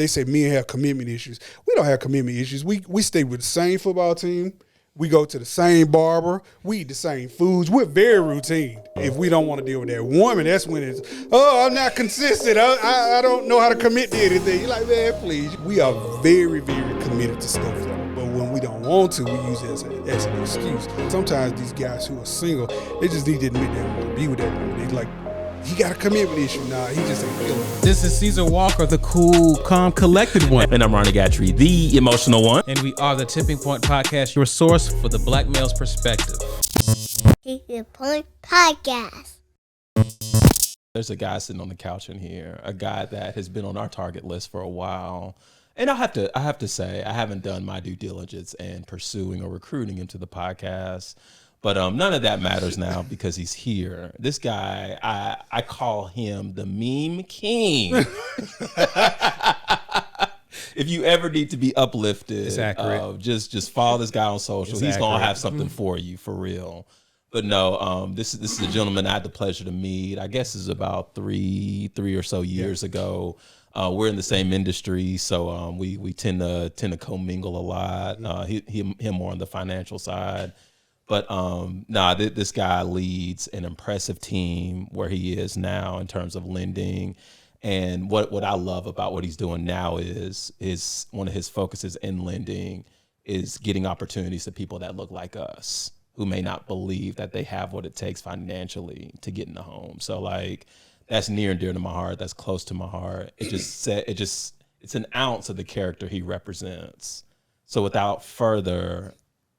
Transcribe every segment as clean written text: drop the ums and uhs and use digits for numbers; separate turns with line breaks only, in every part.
they say men have commitment issues. We don't have commitment issues. We stay with the same football team. We go to the same barber. We eat the same foods. We're very routine. If we don't want to deal with that woman, that's when it's, I'm not consistent. I don't know how to commit to anything. You're like, man, please. We are very, very committed to stuff. But when we don't want to, we use it as an excuse. Sometimes these guys who are single, they just need to admit they don't want to be with that woman. They like, he got a commitment issue. Nah, he just ain't feeling it.
This is Caesar Walker, the cool, calm, collected one.
And I'm Ronnie Gatry, the emotional one.
And we are the Tipping Point Podcast, your source for the black male's perspective.
Tipping Point Podcast.
There's a guy sitting on the couch in here, a guy that has been on our target list for a while. And I have to say, I haven't done my due diligence in pursuing or recruiting him to the podcast. But none of that matters now because he's here. This guy, I call him the meme king. If you ever need to be uplifted, just follow this guy on social. He's gonna have something for you, for real. But no, this is a gentleman I had the pleasure to meet. I guess it's about three or so years ago. We're in the same industry, so we tend to commingle a lot. Him more on the financial side. But this guy leads an impressive team where he is now in terms of lending. And what I love about what he's doing now is one of his focuses in lending is getting opportunities to people that look like us, who may not believe that they have what it takes financially to get in the home. So like that's near and dear to my heart. That's close to my heart. It's an ounce of the character he represents. So without further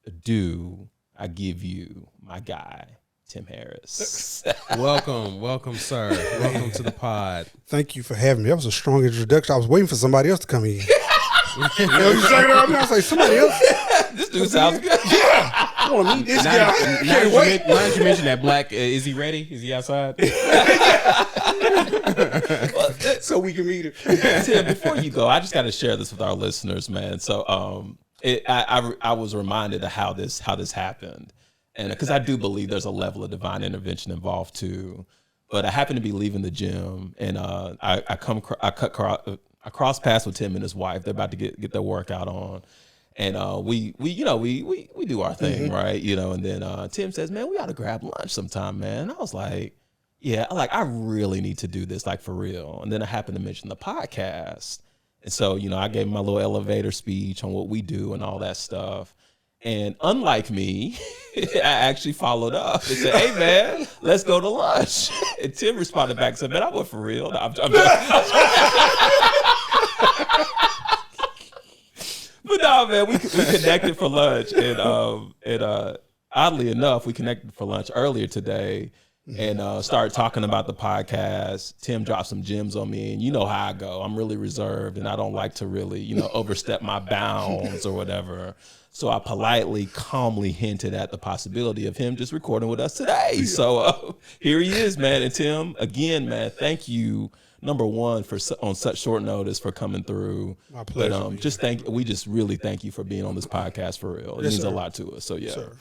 ado, I give you my guy, Tim Harris.
Welcome, sir. Welcome to the pod.
Thank you for having me. That was a strong introduction. I was waiting for somebody else to come in. You know, you saying around me? I was like, somebody else?
This dude sounds good.
Yeah. I want to meet this guy.
Now that you mentioned that black, is he ready? Is he outside?
So we can meet him.
Tim, before you go, I just got to share this with our listeners, man. So I was reminded of how this happened, and because I do believe there's a level of divine intervention involved too. But I happened to be leaving the gym, and I cross paths with Tim and his wife. They're about to get their workout on, and we do our thing, right? You know, and then Tim says, "Man, we ought to grab lunch sometime, man." And I was like, "Yeah, I really need to do this, like for real." And then I happened to mention the podcast. And so, you know, I gave him my little elevator speech on what we do and all that stuff. And unlike me, I actually followed up and said, "Hey, man, let's go to lunch." And Tim responded back and said, "Man, I went for real." No, I'm But no, man, we connected for lunch. And oddly enough, we connected for lunch earlier today. And started talking about the podcast. Tim dropped some gems on me, and you know how I go. I'm really reserved, and I don't like to really, overstep my bounds or whatever. So I politely, calmly hinted at the possibility of him just recording with us today. So here he is, man. And Tim, again, man, thank you, number one, for on such short notice for coming through.
My pleasure.
But we just really thank you for being on this podcast for real. It means a lot to us. So yeah.
Sir.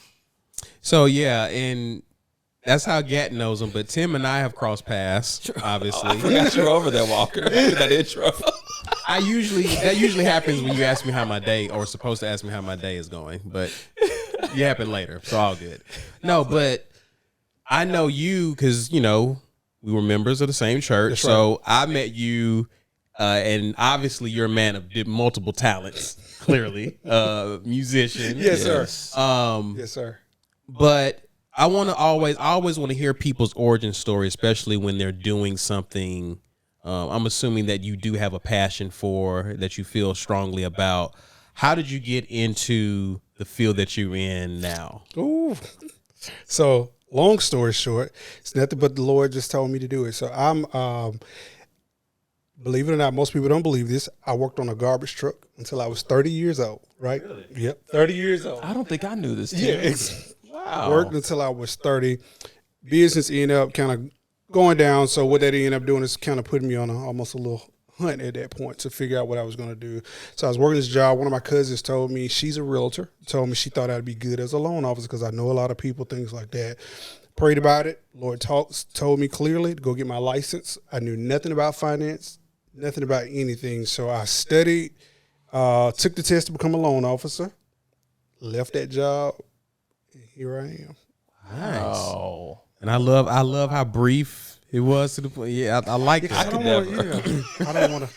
So yeah, and that's how Gat knows him, but Tim and I have crossed paths, obviously.
I forgot you were over there, Walker, after that intro.
That usually happens when you ask me how my day, or supposed to ask me how my day is going, but it happened later, so all good. No, but I know you because, we were members of the same church,
That's
so
right.
I met you, and obviously you're a man of multiple talents, clearly, musician.
Yes, sir.
Yes,
sir.
But I always want to hear people's origin story, especially when they're doing something. I'm assuming that you do have a passion for, that you feel strongly about. How did you get into the field that you're in now?
Ooh. So long story short, it's nothing but the Lord just told me to do it. So I'm, believe it or not, most people don't believe this. I worked on a garbage truck until I was 30 years old, right?
Really?
Yep, 30 years old.
I don't think I knew this.
Yeah,
Wow.
Worked until I was 30. Business ended up kind of going down. So what that ended up doing is kind of putting me on almost a little hunt at that point to figure out what I was going to do. So I was working this job. One of my cousins told me, she's a realtor, told me she thought I'd be good as a loan officer because I know a lot of people, things like that. Prayed about it. Lord told me clearly to go get my license. I knew nothing about finance. nothing about anything. So I studied, took the test to become a loan officer, left that job, and here I am.
Nice.
Oh.
And I love how brief it was to the point. Yeah, I like that.
I don't want to.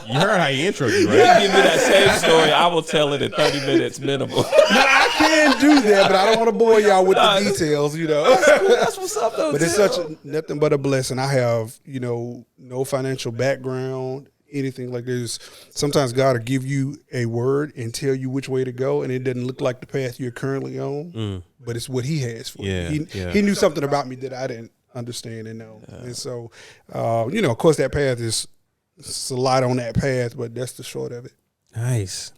You heard how he introed you,
You
right?
give me that same story, I will tell it in 30 minutes minimum.
I can do that, but I don't want to bore y'all with the details,
That's what's up, though.
But it's nothing but a blessing. I have, no financial background, anything like this. Sometimes God will give you a word and tell you which way to go, and it doesn't look like the path you're currently on, but it's what He has for you. He knew something about me that I didn't understand and know. And so, of course, that path is it's a lot on that path, but that's the short of it.
Nice.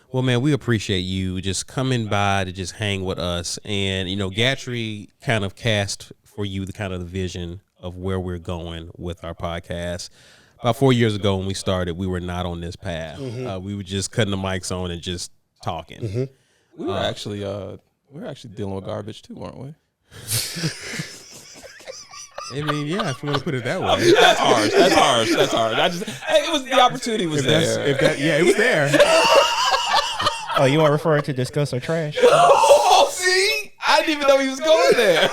Well, man, we appreciate you just coming by to just hang with us. And, Gatry kind of cast for you the kind of the vision of where we're going with our podcast. About 4 years ago when we started, we were not on this path. We were just cutting the mics on and just talking.
We were actually dealing with garbage too, weren't we?
I mean, yeah, if you want to put it that way.
That's harsh. It was the opportunity was there.
It was there.
Oh, you are referring to discuss or trash?
Oh, see? I didn't even know he was going there.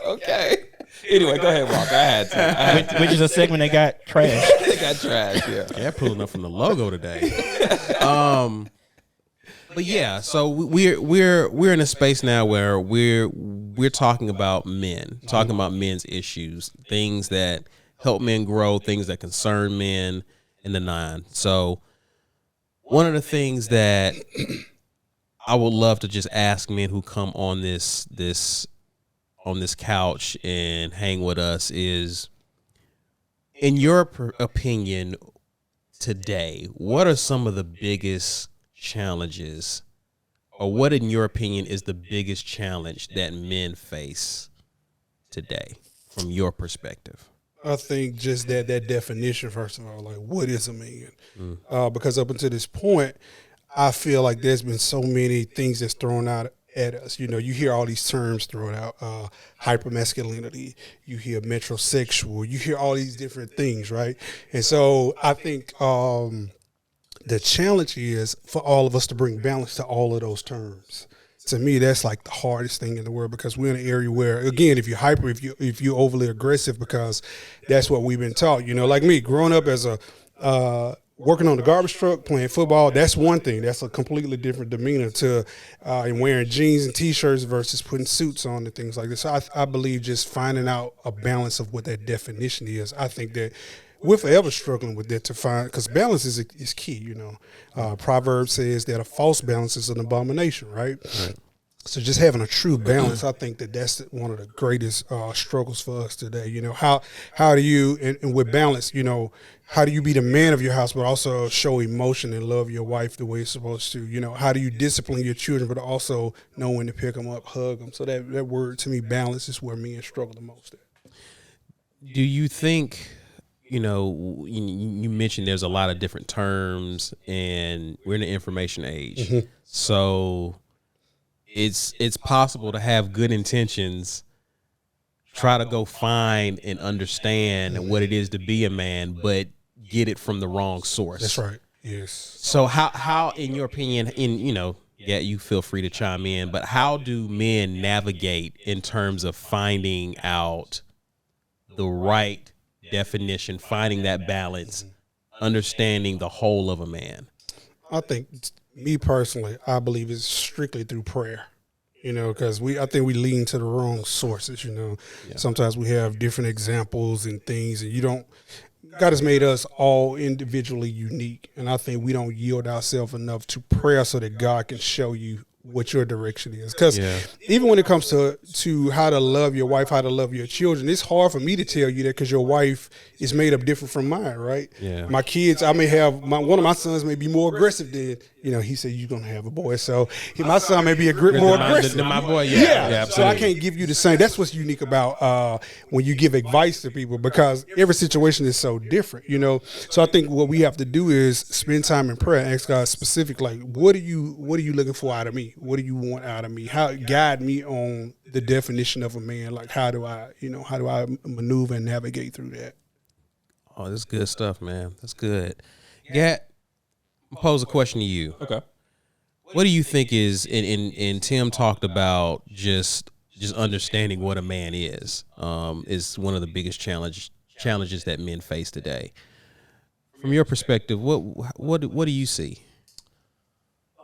Okay. Anyway, go ahead, Walker. I had to.
Which is a segment that got trash.
They got trash, yeah.
Yeah, pulling up from the logo today. But yeah, so we're in a space now where we're talking about men, talking about men's issues, things that help men grow, things that concern men in the nine. So one of the things that I would love to just ask men who come on this couch and hang with us is, in your opinion today, what are some of the biggest challenges, or what in your opinion is the biggest challenge that men face today from your perspective?
I think just that definition, first of all, like what is a man? Because up until this point, I feel like there's been so many things that's thrown out at us. You hear all these terms thrown out, hypermasculinity, you hear metrosexual, you hear all these different things, right? And so I think the challenge is for all of us to bring balance to all of those terms. To me, that's like the hardest thing in the world, because we're in an area where, again, if you're hyper, if you're overly aggressive, because that's what we've been taught. Like me, growing up as a working on the garbage truck, playing football, that's one thing. That's a completely different demeanor to and wearing jeans and T-shirts versus putting suits on and things like this. So I believe just finding out a balance of what that definition is. I think that we're forever struggling with that to find, because balance is key. Proverbs says that a false balance is an abomination, right? So just having a true balance, I think that's one of the greatest struggles for us today. How do you, and with balance, how do you be the man of your house, but also show emotion and love your wife the way it's supposed to? How do you discipline your children, but also know when to pick them up, hug them? So that word, to me, balance, is where men struggle the most at.
Do you think, you mentioned there's a lot of different terms, and we're in the information age. So it's possible to have good intentions, try to go find and understand what it is to be a man, but get it from the wrong source.
That's right. Yes.
So how in your opinion, you feel free to chime in, but how do men navigate in terms of finding out the right definition, finding that balance, understanding the whole of a man?
I think, me personally, I believe it's strictly through prayer. Because I think we lean to the wrong sources. Sometimes we have different examples and things, and God has made us all individually unique, and I think we don't yield ourselves enough to prayer so that God can show you what your direction is. Because even when it comes to how to love your wife, how to love your children, it's hard for me to tell you that, because your wife is made up different from mine, right?
Yeah.
My kids, I may have one of my sons may be more aggressive he said you're gonna have a boy. So my son may be more aggressive
than my boy.
Yeah, so I can't give you the same. That's what's unique about when you give advice to people, because every situation is so different, So I think what we have to do is spend time in prayer and ask God specific, like, what are you looking for out of me? What do you want out of me? How guide me on the definition of a man? Like, how do I maneuver and navigate through that?
Oh, that's good stuff, man. That's good. Gat, I'll pose a question to you.
Okay.
What do you think is, and Tim talked about just understanding what a man is one of the biggest challenges that men face today. From your perspective, what do you see?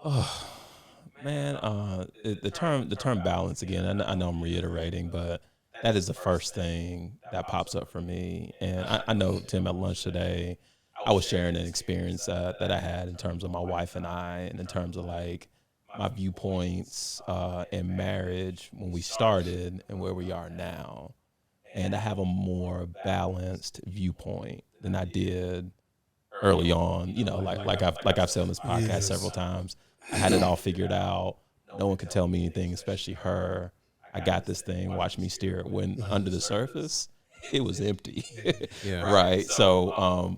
Oh, man, the term balance again. I know I'm reiterating, but that is the first thing that pops up for me. And I know, Tim, at lunch today, I was sharing an experience that I had in terms of my wife and I, and in terms of like my viewpoints in marriage when we started and where we are now. And I have a more balanced viewpoint than I did early on. Like I've said on this podcast several times, I had it all figured out. No one could tell me anything, especially her. I got this thing. Watch me steer it. When under the surface, it was empty. Right. So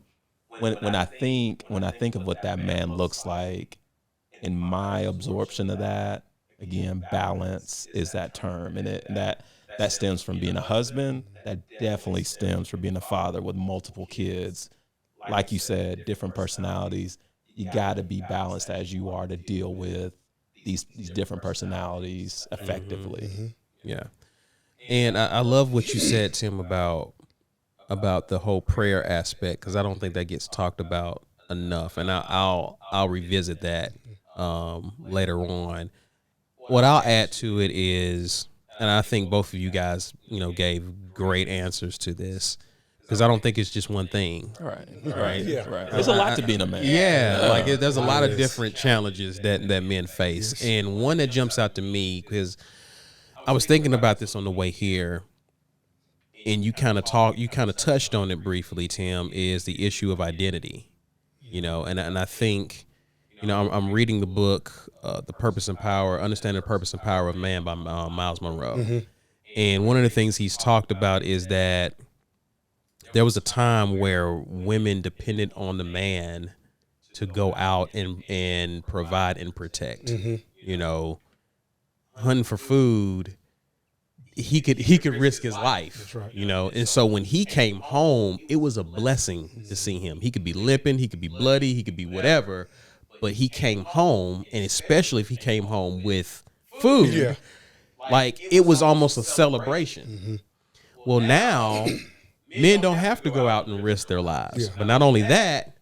when I think of what that man looks like, in my absorption of that, again, balance is that term, and that stems from being a husband. That definitely stems from being a father with multiple kids. Like you said, different personalities. You got to be balanced as you are to deal with these different personalities effectively.
Mm-hmm.
Yeah. And I love what you said, Tim, about the whole prayer aspect, because I don't think that gets talked about enough. And I'll revisit that later on. What I'll add to it is, and I think both of you guys, gave great answers to this, because I don't think it's just one thing.
Right.
Yeah.
Right. There's a lot to being a man.
Yeah. There's a lot of different challenges that men face. And one that jumps out to me, because I was thinking about this on the way here, and you kind of touched on it briefly, Tim, is the issue of identity, and I think, I'm reading the book, The Purpose and Power, Understanding the Purpose and Power of Man by Miles Monroe. Mm-hmm. And one of the things he's talked about is that there was a time where women depended on the man to go out and provide and protect, hunting for food. He could risk his life,
that's right.
And so when he came home, it was a blessing to see him. He could be limping, he could be bloody, he could be whatever, but he came home, and especially if he came home with food, like it was almost a celebration. Mm-hmm. Well, now men don't have to go out and risk their lives, but not only that,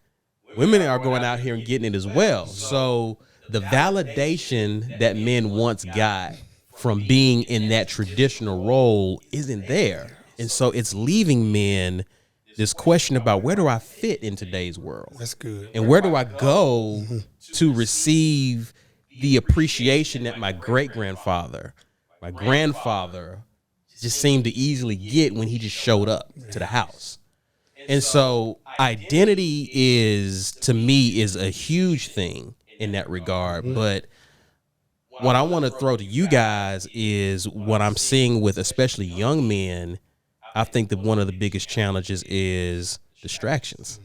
women are going out here and getting it as well. So the validation that men once got from being in that traditional role isn't there. And so it's leaving men this question about, where do I fit in today's world?
That's good.
And where do I go to receive the appreciation that my grandfather just seemed to easily get when he just showed up to the house? And so identity to me is a huge thing in that regard. But what I want to throw to you guys is what I'm seeing with especially young men. I think that one of the biggest challenges is distractions.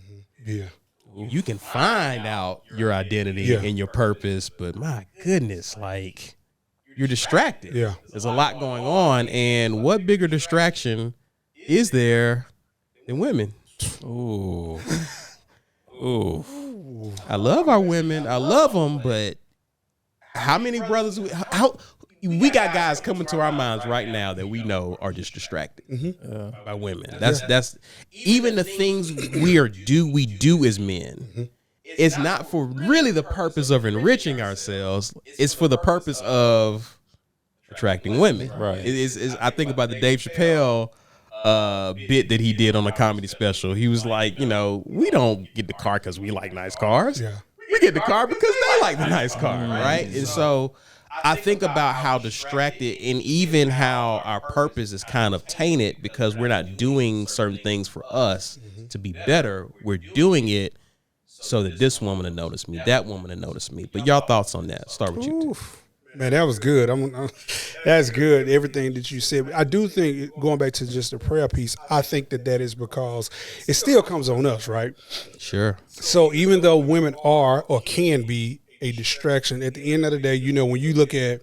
Yeah.
You can find out your identity and your purpose, but my goodness, like, you're distracted.
Yeah.
There's a lot going on. And what bigger distraction is there than women?
Ooh.
I love our women. I love them, but how many brothers? We got guys coming to our minds right now that we know are just distracted by women. That's even the things we do as men. It's not for really the purpose of enriching ourselves. It's for the purpose of attracting women.
Right.
I think about the Dave Chappelle bit that he did on a comedy special. He was like, we don't get the car because we like nice cars.
Yeah.
We get the car because they like the nice car, right? And so I think about how distracted and even how our purpose is kind of tainted because we're not doing certain things for us to be better. We're doing it so that this woman will notice me, that woman will notice me. But y'all thoughts on that? Start with you two.
Man, that was good. That's good. Everything that you said. I do think, going back to just the prayer piece, I think that is because it still comes on us, right?
Sure.
So even though women are or can be a distraction, at the end of the day, when you look at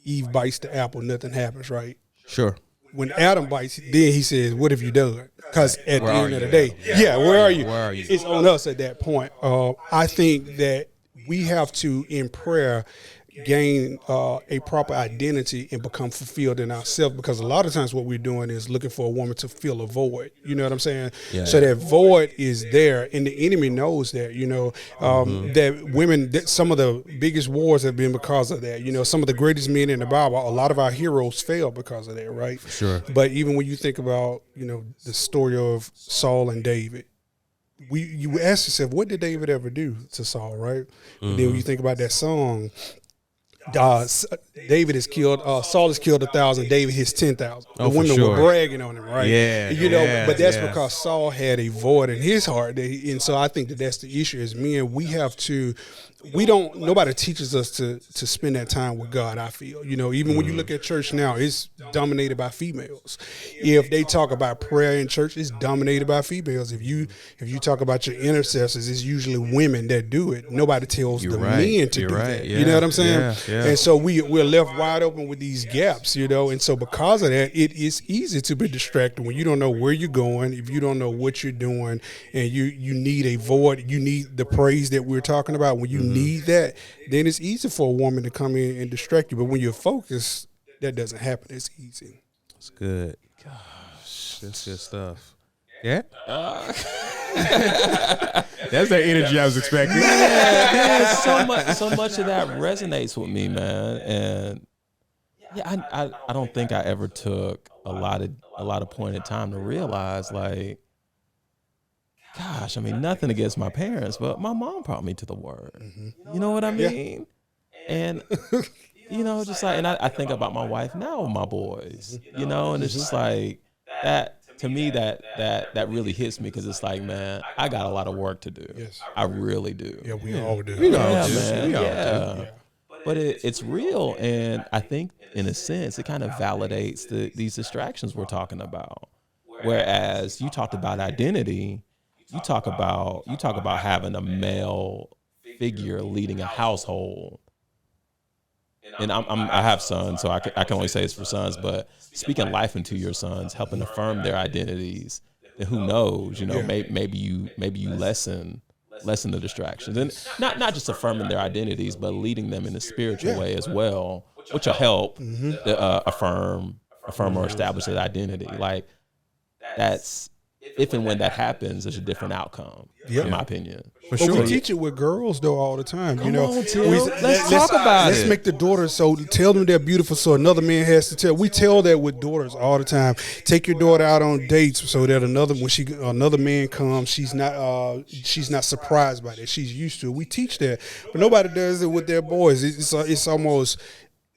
Eve bites the apple, nothing happens, right?
Sure.
When Adam bites, then he says, "What have you done?" Because at the end of the day, where are you?
Where are you?
It's on us at that point. I think that we have to, in prayer, gain a proper identity and become fulfilled in ourselves, because a lot of times what we're doing is looking for a woman to fill a void. You know what I'm saying?
Yeah.
So that void is there, and the enemy knows that. That women, that some of the biggest wars have been because of that. Some of the greatest men in the Bible, a lot of our heroes failed because of that, right?
Sure.
But even when you think about the story of Saul and David, you ask yourself, what did David ever do to Saul, right? And then when you think about that song, David is killed. Saul is killed 1,000. David hits 10,000. The women were bragging on him, right?
Yeah,
But that's because Saul had a void in his heart, and so I think that's the issue. As men, we have to. Nobody teaches us to spend that time with God. I feel, even when you look at church now, it's dominated by females. If they talk about prayer in church, it's dominated by females. If you talk about your intercessors, it's usually women that do it. Nobody tells men to do that.
Yeah.
You know what I'm saying?
Yeah.
And so we're left wide open with these gaps, and so because of that, it is easy to be distracted when you don't know where you're going, if you don't know what you're doing, and you need a void, you need the praise that we're talking about. When you need that, then it's easy for a woman to come in and distract you. But when you're focused, that doesn't happen. It's easy.
That's good. Gosh, that's good stuff. Yeah. That's the energy I was expecting.
Yeah, so much of that resonates with me, man. And I don't think I ever took a lot of pointed time to realize, like, gosh, I mean, nothing against my parents, but my mom brought me to the Word. Mm-hmm. You know what I mean? Yeah. And just like, and I think about my wife now with my boys, and it's just like that. To me, that really hits me, because it's like, man, I got a lot of work to do. Yes. I really do.
Yeah, we all do.
We all do. Man. We all do. But it's real, and I think in a sense it kind of validates these distractions we're talking about. Whereas you talked about identity, you talk about having a male figure leading a household. And I have sons, so I can only say it's for sons, but speaking life into your sons, helping affirm their identities, and who knows, maybe you lessen the distractions, and not just affirming their identities, but leading them in a spiritual way as well, which will help affirm or establish that identity. Like, that's, if and when that happens, there's a different outcome, in my opinion.
But we teach it with girls, though, all the time.
Come on, Tim. Let's talk about it.
Let's make the daughters, so tell them they're beautiful, so another man has to tell. We tell that with daughters all the time. Take your daughter out on dates so that another man comes, she's not surprised by that. She's used to it. We teach that, but nobody does it with their boys. It's almost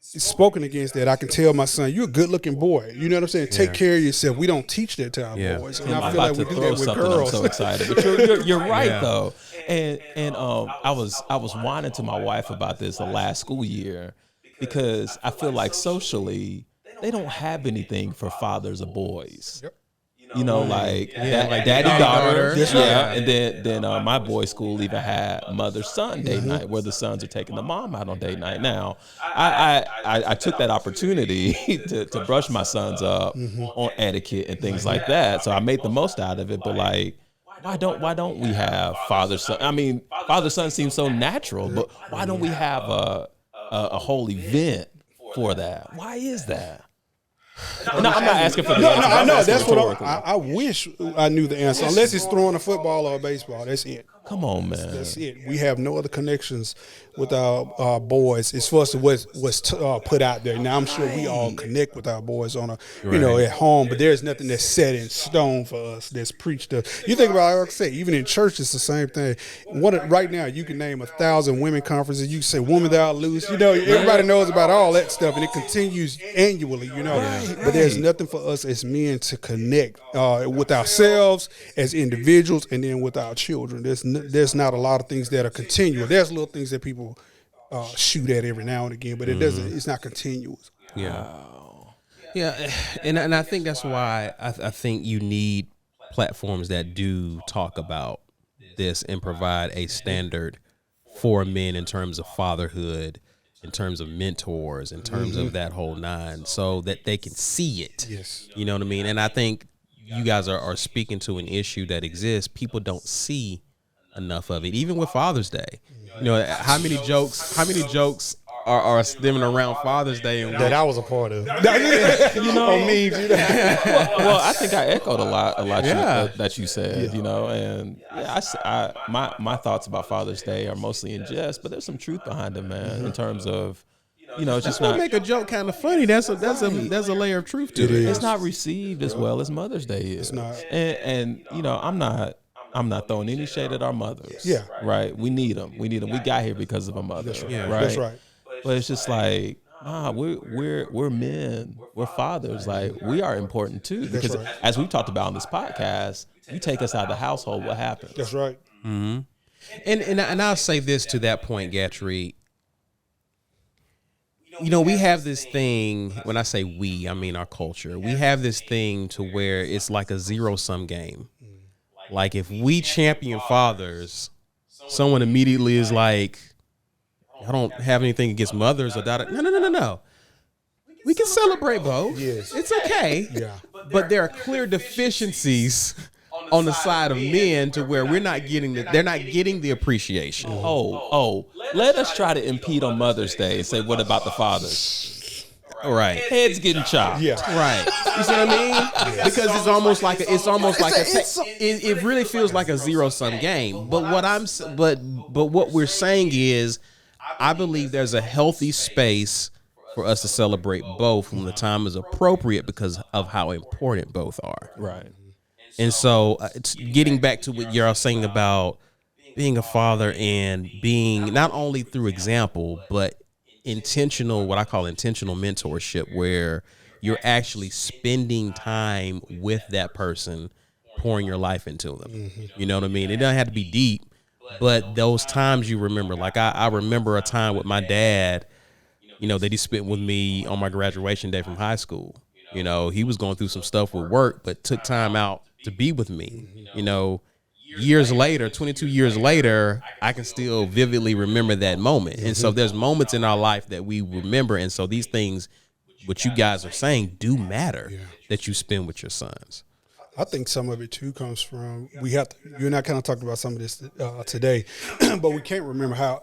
spoken against that. I can tell my son, you're a good looking boy. You know what I'm saying? Take care of yourself. We don't teach that to our boys. And I feel like we do that with girls.
I'm so excited. But you're right though. And I was whining to my wife about this the last school year, because I feel like socially they don't have anything for fathers of boys. Yep. Like daddy daughter, and then my boys' school even had mother son date night, where the sons are taking the mom out on date night. Now, I took that opportunity to brush my sons up on etiquette and things like that. So I made the most out of it. But like, why don't we have father son? I mean, father son seems so natural, but why don't we have a whole event for that? Why is that? No, I'm not asking for the answer.
I know. That's what I wish I knew the answer. Unless it's throwing a football or a baseball. That's it.
Come on, man.
That's it. We have no other connections with our boys. It's for us to what's put out there. Now, I'm sure we all connect with our boys on at home, but there's nothing that's set in stone for us that's preached. You think about, like I say, even in church, it's the same thing. Right now, you can name 1,000 women conferences. You can say women that are loose. Everybody knows about all that stuff, and it continues annually, But there's nothing for us as men to connect with ourselves as individuals, and then with our children. There's there's not a lot of things that are continual. There's little things that people shoot at every now and again, but it doesn't. It's not continuous.
Yeah, yeah, and I think that's why I think you need platforms that do talk about this and provide a standard for men in terms of fatherhood, in terms of mentors, in terms of that whole nine, so that they can see it.
Yes,
you know what I mean. And I think you guys are speaking to an issue that exists. People don't see enough of it, even with Father's Day. You know, how many jokes are stemming around Father's Day and
That I was a part of.
You know,
memes.
well, I think I echoed a lot
Yeah.
that you said, you know, and my thoughts about Father's Day are mostly in jest, but there's some truth behind it, man, in terms of, you know, it's just not
make a joke kind of funny. That's a layer of truth to it.
It's not received as well as Mother's Day is. It's
not.
And you know, I'm not throwing any shade at our mothers.
Yeah.
Right. We need them. We got here because of a mother.
Yeah.
Right.
That's right.
But it's just like, we're men, we're fathers. Like, we are important too, because as we've talked about on this podcast, you take us out of the household, what happens?
That's right.
And I'll say this to that point, Gatry. You know, we have this thing, when I say we, I mean our culture. We have this thing to where it's like a zero-sum game. Like, if we champion fathers, someone immediately is like, I don't have anything against mothers or that. No. We can celebrate both.
Yes.
It's okay.
Yeah.
But there are clear deficiencies on the side of men to where they're not getting the appreciation.
Oh, let us try to impede on Mother's Day and say, what about the fathers?
Right.
Heads getting chopped.
Yeah.
Right. You see what I mean? Because it really feels like a zero-sum game. But what we're saying is, I believe there's a healthy space for us to celebrate both when the time is appropriate because of how important both are.
Right.
And so it's getting back to what you're saying about being a father and being not only through example, but intentional, what I call intentional mentorship, where you're actually spending time with that person, pouring your life into them. You know what I mean? It doesn't have to be deep, but those times you remember. Like I remember a time with my dad, you know, that he spent with me on my graduation day from high school. You know, he was going through some stuff with work, but took time out to be with me. You know, years later, 22 years later, I can still vividly remember that moment. And so there's moments in our life that we remember. And so these things, what you guys are saying, do matter that you spend with your sons.
I think some of it too comes from you and I kind of talked about some of this today, but we can't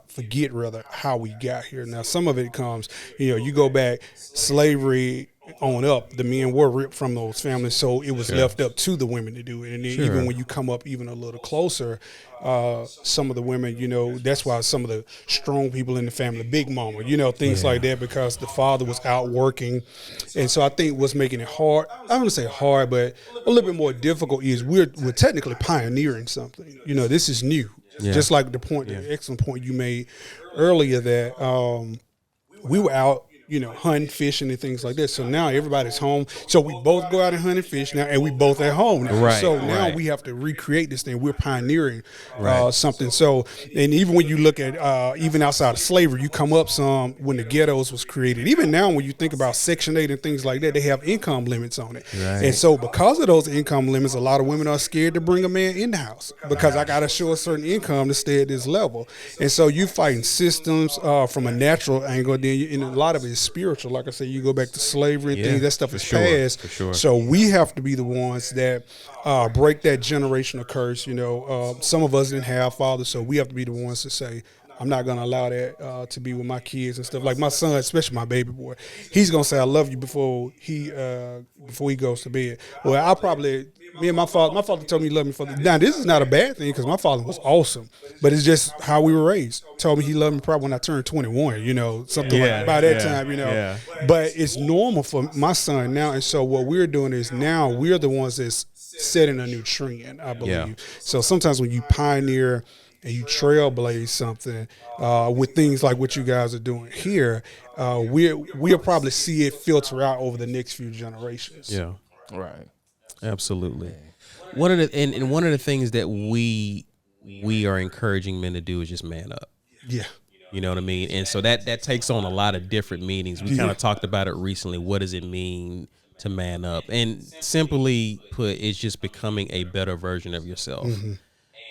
forget how we got here. Now, some of it comes, you know, you go back, slavery on up, the men were ripped from those families, so it was left up to the women to do it. And then even when you come up even a little closer, some of the women, you know, that's why some of the strong people in the family, big mama, you know, things like that, because the father was out working. And so I think what's making it hard, I don't want to say hard, but a little bit more difficult is we're technically pioneering something. You know, this is new. Just like the excellent point you made earlier that we were out, you know, hunting, fishing, and things like that. So now everybody's home. So we both go out and hunt and fish now, and we both at home now.
Right,
so now we have to recreate this thing. We're pioneering something. So, and even when you look at even outside of slavery, you come up some when the ghettos was created. Even now, when you think about Section 8 and things like that, they have income limits on it. Right. And so because of those income limits, a lot of women are scared to bring a man in the house because I got to show a certain income to stay at this level. And so you fighting systems from a natural angle. Then and a lot of it is spiritual. Like I said, you go back to slavery and things, that stuff is past.
For sure.
So we have to be the ones that break that generational curse. You know, some of us didn't have fathers, so we have to be the ones to say, I'm not going to allow that to be with my kids and stuff. Like my son, especially my baby boy, he's going to say, I love you before he goes to bed. Well, I'll probably, me and my father told me he loved me for the, now this is not a bad thing because my father was awesome, but it's just how we were raised. Told me he loved me probably when I turned 21, you know, something like by that time, you know. Yeah. But it's normal for my son now. And so what we're doing is now we're the ones that's setting a new trend, I believe. Yeah. So sometimes when you pioneer and you trailblaze something with things like what you guys are doing here, we'll probably see it filter out over the next few generations.
Yeah,
right.
Absolutely. One of the things that we we are encouraging men to do is just man up.
Yeah.
You know what I mean? And so that takes on a lot of different meanings. We kind of talked about it recently. What does it mean to man up? And simply put, it's just becoming a better version of yourself. Mm-hmm.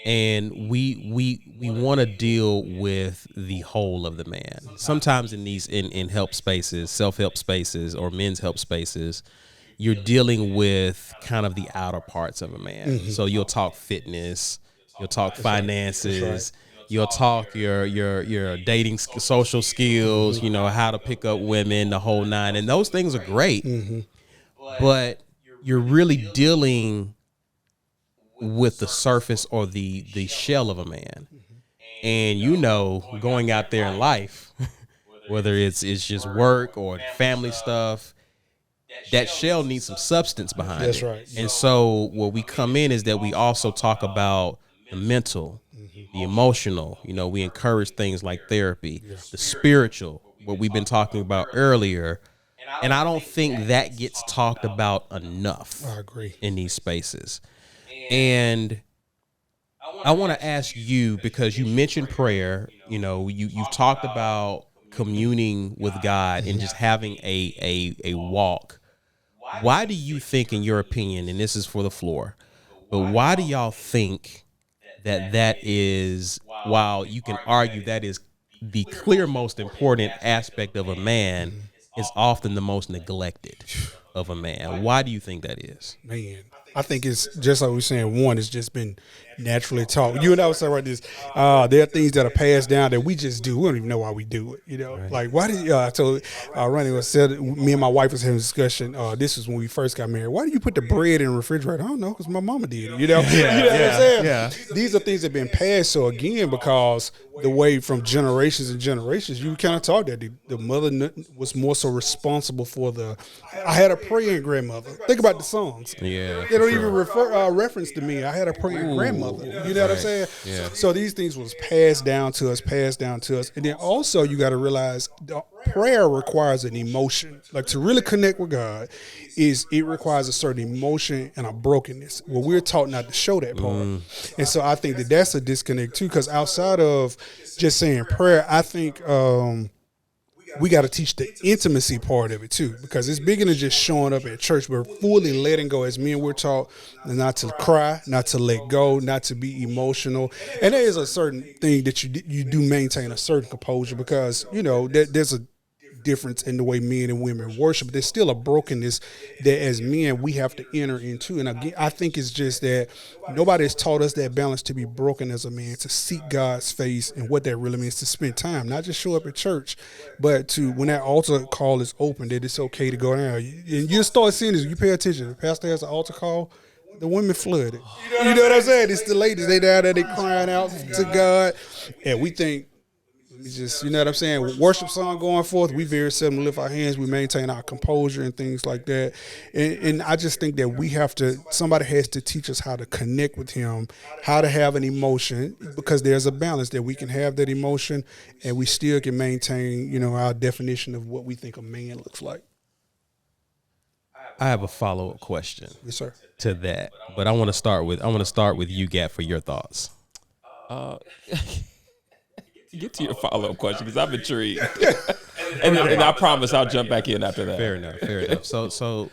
And we want to deal with the whole of the man. Sometimes in these in help spaces, self-help spaces, or men's help spaces, you're dealing with kind of the outer parts of a man. Mm-hmm. So you'll talk fitness, you'll talk finances, you'll talk your dating social skills, you know, how to pick up women, the whole nine. And those things are great. Mm-hmm. But you're really dealing with the surface or the shell of a man. And, you know, going out there in life, whether it's just work or family stuff, that shell needs some substance behind it.
That's right.
And so where we come in is that we also talk about the mental, the emotional. You know, we encourage things like therapy, the spiritual, what we've been talking about earlier. And I don't think that gets talked about enough.
I agree.
In these spaces. And I want to ask you, because you mentioned prayer, you know, you've talked about communing with God and just having a walk. Why do you think, in your opinion, and this is for the floor, but why do y'all think that is, while you can argue that is the clear most important aspect of a man, is often the most neglected of a man? Why do you think that is?
Man, I think it's just like we were saying, one, it's just been naturally taught. You and I was saying right this, there are things that are passed down that we just do. We don't even know why we do it, you know. Right. Like, why did I told Ronnie said, me and my wife was having a discussion, this was when we first got married. Why do you put the bread in the refrigerator? I don't know, because my mama did it, you know. You know what I'm saying? Yeah. These are things that have been passed. So again, because the way from generations and generations, you kind of taught that the mother was more so responsible for I had a praying grandmother. Think about the songs.
Yeah.
They don't even reference to me. I had a praying grandmother. You know what I'm saying?
Yeah.
So these things was passed down to us. And then also you got to realize prayer requires an emotion. Like, to really connect with God, it requires a certain emotion and a brokenness. Well, we're taught not to show that part. And so I think that's a disconnect too, because outside of just saying prayer, I think we got to teach the intimacy part of it too, because it's bigger than just showing up at church, but fully letting go. As men, we're taught not to cry, not to let go, not to be emotional. And there is a certain thing that you do maintain a certain composure, because, you know, there's a difference in the way men and women worship. There's still a brokenness that as men we have to enter into. And again, I think it's just that nobody has taught us that balance, to be broken as a man, to seek God's face, and what that really means, to spend time, not just show up at church, but to, when that altar call is open, that it's okay to go down. And you'll start seeing this. You pay attention. The pastor has an altar call, the women flooded. You know what I'm saying? It's the ladies. They down there, they crying out to God. And we think, just, you know what I'm saying, worship song going forth, we very seldom lift our hands. We maintain our composure and things like that. And I just think that somebody has to teach us how to connect with him, how to have an emotion, because there's a balance that we can have that emotion and we still can maintain, you know, our definition of what we think a man looks like.
I have a follow-up question.
Yes, sir.
To that, but I want to start with you, Gat, for your thoughts.
Get to your follow-up question, because I'm intrigued. and I promise I'll jump back in after that.
Fair enough. So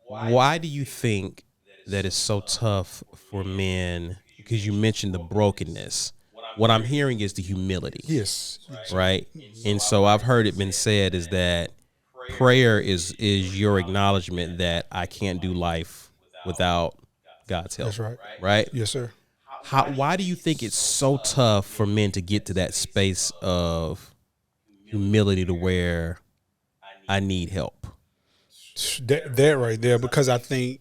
why do you think that it's so tough for men? Because you mentioned the brokenness. What I'm hearing is the humility.
Yes.
Right? And so I've heard it been said is that prayer is your acknowledgement that I can't do life without God's help.
That's right.
Right?
Yes, sir.
Why do you think it's so tough for men to get to that space of humility, to where I need help?
That right there, because I think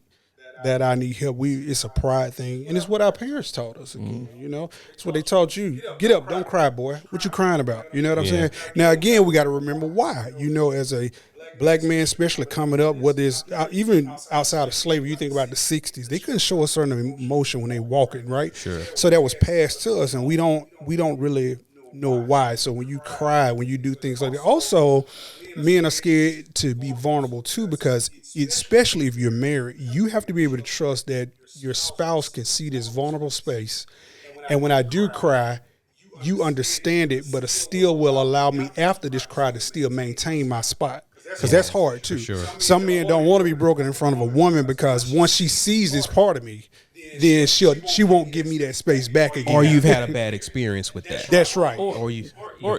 that I need help. It's a pride thing, and it's what our parents taught us. Again, you know, it's what they taught you. Get up, don't cry, boy. What you crying about? You know what I'm saying? Now, again, we got to remember why. You know, as a black man, especially coming up, whether it's even outside of slavery, you think about the 60s, they couldn't show a certain emotion when they walking, right?
Sure.
So that was passed to us, and we don't really know why. So when you cry, when you do things like that, also men are scared to be vulnerable too, because especially if you're married, you have to be able to trust that your spouse can see this vulnerable space. And when I do cry, you understand it, but it still will allow me after this cry to still maintain my spot. Because that's hard too.
Sure.
Some men don't want to be broken in front of a woman, because once she sees this part of me, then she won't give me that space back again.
Or you've had a bad experience with that.
That's right.
Or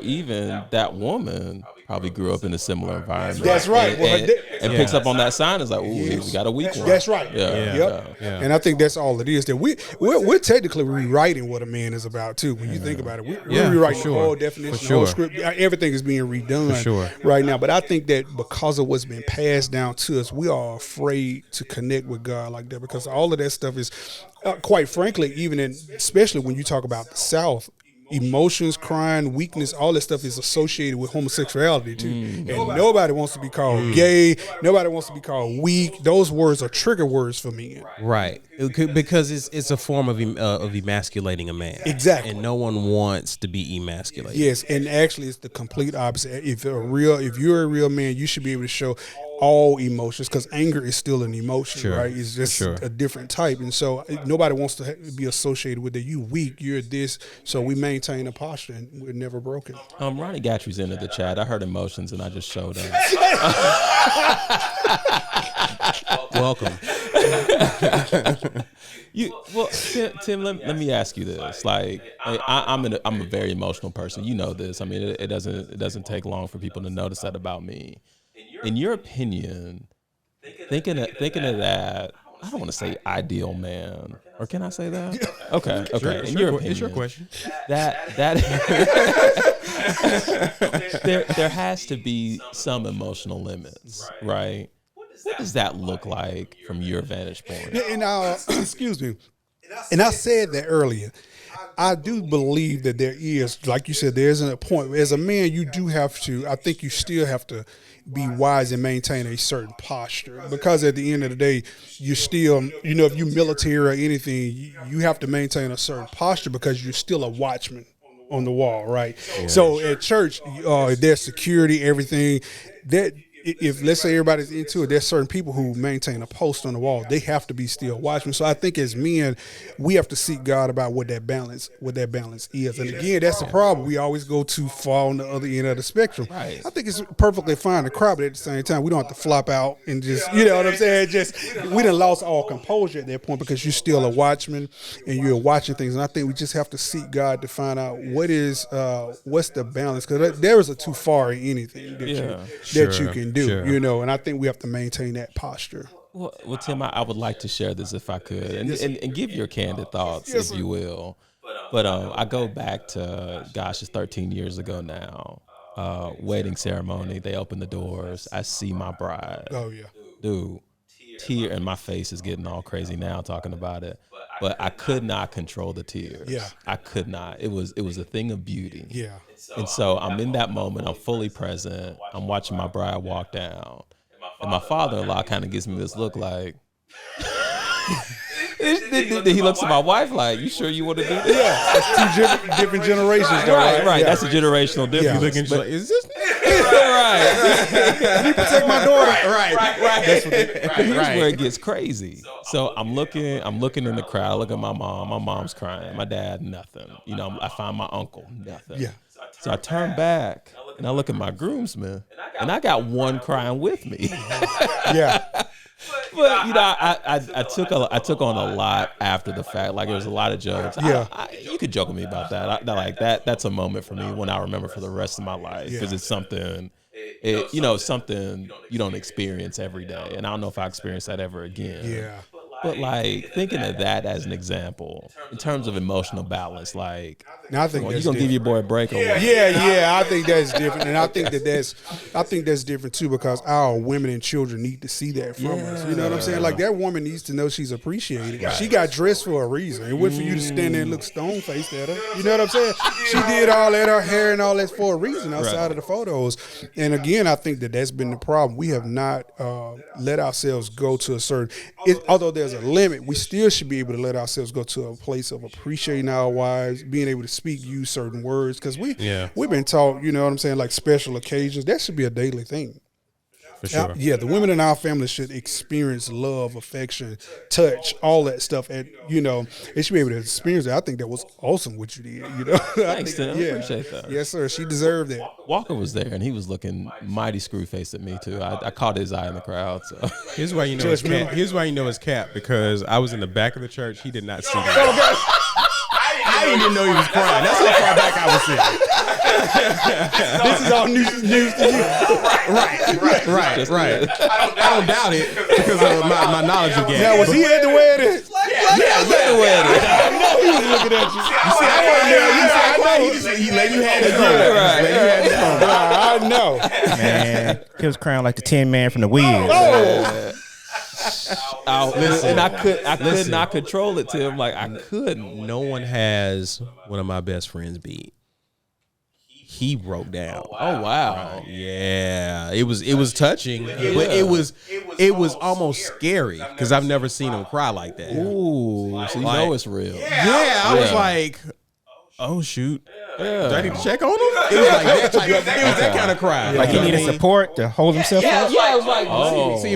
even that woman probably grew up in a similar environment.
That's right.
And picks up on that sign. Is like, ooh, we got a weak one.
That's right.
Yeah.
And I think that's all it is. That we're technically rewriting what a man is about too. When you think about it, we're rewriting the whole definition, the whole script. Everything is being redone right now. But I think that because of what's been passed down to us, we are afraid to connect with God like that, because all of that stuff is, quite frankly, especially when you talk about the South. Emotions, crying, weakness, all that stuff is associated with homosexuality too. And nobody wants to be called gay. Nobody wants to be called weak. Those words are trigger words for men.
Right. Because it's a form of emasculating a man.
Exactly.
And no one wants to be emasculated.
Yes, and actually it's the complete opposite. If you're a real man, you should be able to show all emotions, because anger is still an emotion, right? It's just a different type. And so nobody wants to be associated with that. You weak, you're this. So we maintain a posture, and we're never broken.
Ronnie Gatry's into the chat. I heard emotions and I just showed up.
Welcome.
Tim, let me ask you this. Like, I'm a very emotional person. You know this. I mean, it doesn't take long for people to notice that about me. In your opinion, thinking of that, I don't want to say ideal man, or can I say that? Okay. In your opinion,
it's your question.
That there has to be some emotional limits, right? What does that look like from your vantage point?
And excuse me. And I said that earlier. I do believe that there is, like you said, there isn't a point. As a man, you do have to, I think you still have to be wise and maintain a certain posture, because at the end of the day, you still, if you military or anything, you have to maintain a certain posture, because you're still a watchman on the wall, right? Yeah. So at church, there's security, everything that. If let's say everybody's into it, there's certain people who maintain a post on the wall. They have to be still watching. So I think as men, we have to seek God about what that balance is. And again, that's the problem. We always go too far on the other end of the spectrum.
Right.
I think it's perfectly fine to cry, but at the same time, we don't have to flop out and just, you know what I'm saying? We done lost all composure at that point, because you're still a watchman and you're watching things. And I think we just have to seek God to find out what's the balance, because there is a too far in anything that you can do, and I think we have to maintain that posture.
Well, Tim, I would like to share this if I could, and give your candid thoughts, if you will. But I go back to, it's 13 years ago now. Wedding ceremony, they open the doors. I see my bride.
Oh yeah,
dude, tear, and my face is getting all crazy now talking about it. But I could not control the tears.
Yeah,
I could not. It was a thing of beauty.
Yeah.
And so I'm in that moment. I'm fully present. I'm watching my bride walk down. And my father-in-law kind of gives me this look like, he looks at my wife like, you sure you want to do this?
Yeah, it's two different generations. Though,
right.
Yeah.
That's a generational difference.
Yeah. Like, is this?
Right.
Let me protect my daughter.
Right. That's what here's where it gets crazy. So I'm looking in the crowd. I look at my mom. My mom's crying. My dad, nothing. I find my uncle, nothing. Yeah. So I turn back and I look at my groomsmen, and I got one crying with me.
Yeah.
But I took on a lot after the fact. Like, there was a lot of jokes.
Yeah.
You could joke with me about that. That's a moment for me when I remember for the rest of my life, because it's something. Something you don't experience every day, and I don't know if I experience that ever again.
Yeah.
But like, thinking of that as an example in terms of emotional balance, like,
now I think
you're gonna give your boy a break.
Yeah. I think that's different, and I think that's different too, because our women and children need to see that from us. You know what I'm saying? Like, that woman needs to know she's appreciated. Right. She got dressed for a reason. It wasn't for you to stand there and look stone faced at her. You know what I'm saying? She did all that, her hair and all that, for a reason outside of the photos. And again, I think that's been the problem. We have not let ourselves go to a certain. Although there's there's a limit, we still should be able to let ourselves go to a place of appreciating our wives, being able to use certain words, because we've been taught, you know what I'm saying, like special occasions. That should be a daily thing.
For sure.
Yeah, the women in our family should experience love, affection, touch, all that stuff. And, you know, they should be able to experience it. I think that was awesome what you did, you know.
Thanks, Tim. I appreciate that.
Yes, sir. She deserved that.
Walker was there, and he was looking mighty screw-faced at me, too. I caught his eye in the crowd. So
Here's why you know it's cap. Here's why you know it's cap, because I was in the back of the church. He did not see me. I didn't even know he was crying. That's how far back I was sitting.
This is all news to you.
Right. I don't doubt it because of my knowledge of games.
Now, was he at the wedding?
yeah, the wedding.
I know he was looking at you.
You see, I know. He let you have his moment.
I know.
Man, he was crying like the Tin Man from the Wiz.
Listen, and I could not control it, Tim. Like, I couldn't.
No one has one of my best friends beat. He broke down.
Oh wow.
Yeah, it was touching, but it was almost scary because I've never seen him cry like that.
Ooh, so you know it's real.
Yeah, I was like, oh shoot. Do I need to check on him? It was like that type. It was that kind of cry.
Like he needed support to hold himself up.
Yeah, I was like,
See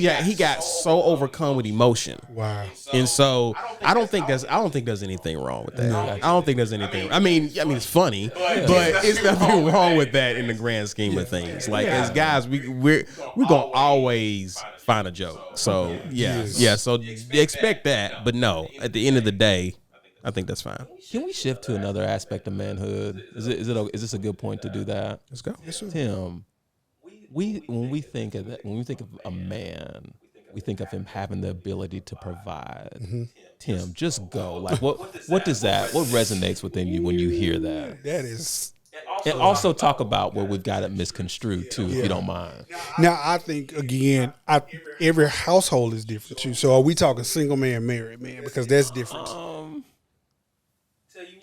if he got so overcome with emotion.
Wow.
And so I don't think there's anything wrong with that. I don't think there's anything. I mean it's funny, but it's nothing wrong with that in the grand scheme of things. Like as guys, we're gonna always find a joke. So so expect that. But no, at the end of the day, I think that's fine.
Can we shift to another aspect of manhood? Is this a good point to do that?
Let's go.
Tim, when we think of a man, we think of him having the ability to provide. Mm-hmm. Tim, just go. Like what resonates within you when you hear that?
That is.
And also talk about where we've got it misconstrued too, if you don't mind.
Now, I think again, every household is different too. So, are we talking single man, married man? Because that's different.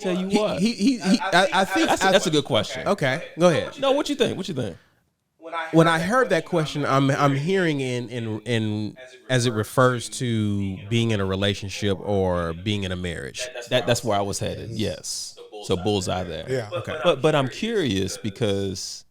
Tell you what,
I think
that's a good question.
Okay, go ahead.
No, what you think?
When I heard that question, I'm hearing in as it refers to being in a relationship or being in a marriage.
That's where I was headed. Yes. So bullseye there.
Yeah.
Okay.
But I'm curious because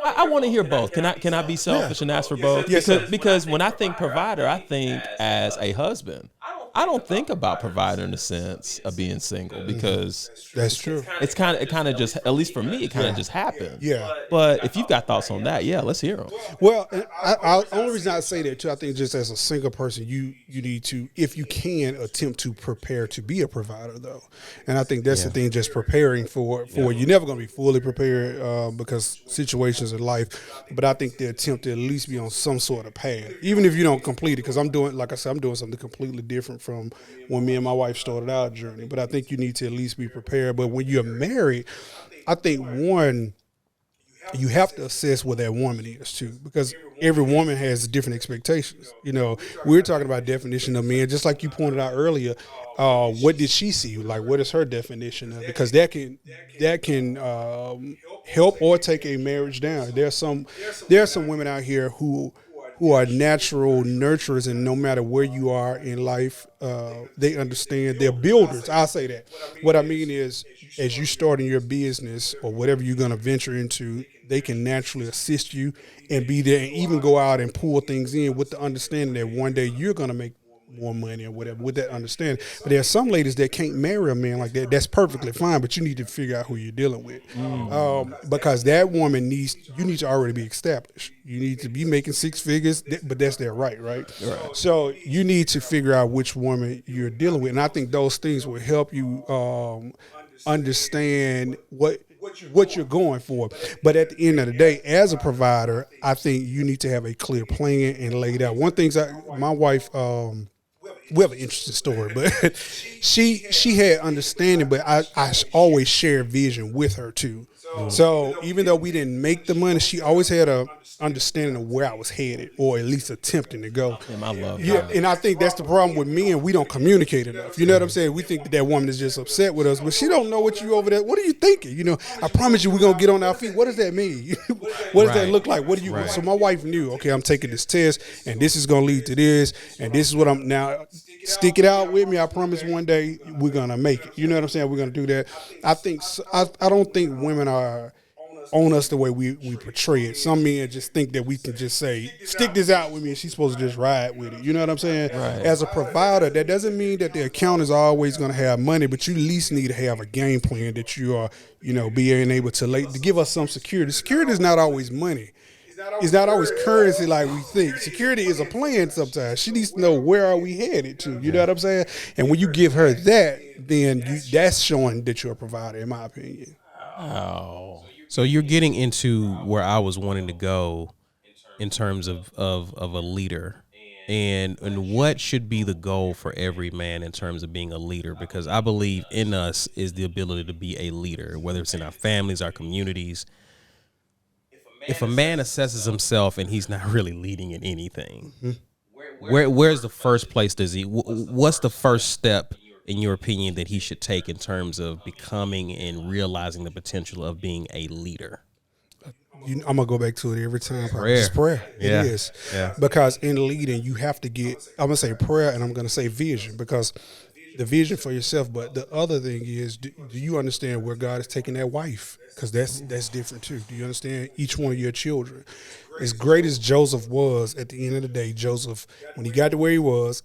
I want to hear both. Can I be selfish and ask for both?
Yes,
because when I think provider, I think as a husband. I don't think about provider in the sense of being single because
that's true.
It kind of just, at least for me, it kind of just happened.
Yeah.
But if you've got thoughts on that, let's hear them.
Well, I only reason I say that too, I think just as a single person, you need to, if you can, attempt to prepare to be a provider though, and I think that's the thing, just preparing for you're never going to be fully prepared because situations in life, but I think the attempt to at least be on some sort of path, even if you don't complete it, because I'm doing something completely different from when me and my wife started our journey. But I think you need to at least be prepared. But when you're married, I think one, you have to assess what that woman is too, because every woman has different expectations. You know, we're talking about definition of men, just like you pointed out earlier. What did she see? Like, what is her definition of it? Because that can help or take a marriage down. There are some women out here who are natural nurturers, and no matter where you are in life, they understand. They're builders. I'll say that. What I mean is, as you start in your business or whatever you're going to venture into, they can naturally assist you and be there and even go out and pull things in with the understanding that one day you're going to make more money or whatever with that understanding. But there are some ladies that can't marry a man like that. That's perfectly fine, but you need to figure out who you're dealing with. Because that woman you need to already be established. You need to be making six figures, but that's their right? So you need to figure out which woman you're dealing with. And I think those things will help you understand what you're going for. But at the end of the day, as a provider, I think you need to have a clear plan and laid out. One thing, my wife, we have an interesting story, but she had understanding, but I always share vision with her too. So even though we didn't make the money, she always had a understanding of where I was headed, or at least attempting to go.
Damn, I love
Yeah,
that.
and I think that's the problem with men. We don't communicate enough. You know what I'm saying? We think that woman is just upset with us, but she don't know what you over there. What are you thinking? You know, I promise you we're going to get on our feet. What does that mean? What does that look like? What do you? So my wife knew, okay, I'm taking this test, and this is going to lead to this, and this is what I'm now. Stick it out with me. I promise one day we're going to make it. You know what I'm saying? We're going to do that. I don't think women are on us the way we portray it. Some men just think that we can just say, stick this out with me, and she's supposed to just ride with it. You know what I'm saying?
Right.
As a provider, that doesn't mean that the account is always going to have money, but you at least need to have a game plan that you are, being able to give us some security. Security is not always money. It's not always currency like we think. Security is a plan sometimes. She needs to know where are we headed to. You know what I'm saying? And when you give her that, then that's showing that you're a provider, in my opinion.
Oh.
So you're getting into where I was wanting to go in terms of a leader, and what should be the goal for every man in terms of being a leader, because I believe in us is the ability to be a leader, whether it's in our families, our communities. If a man assesses himself and he's not really leading in anything, where's the first place what's the first step in your opinion that he should take in terms of becoming and realizing the potential of being a leader?
I'm gonna go back to it every time.
Prayer.
It's prayer.
Yeah.
It is.
Yeah.
Because in leading, you have to I'm gonna say prayer, and I'm gonna say vision, because the vision for yourself. But the other thing is, do you understand where God is taking that wife? Because that's different too. Do you understand each one of your children? As great as Joseph was, at the end of the day, Joseph, when he got to where he was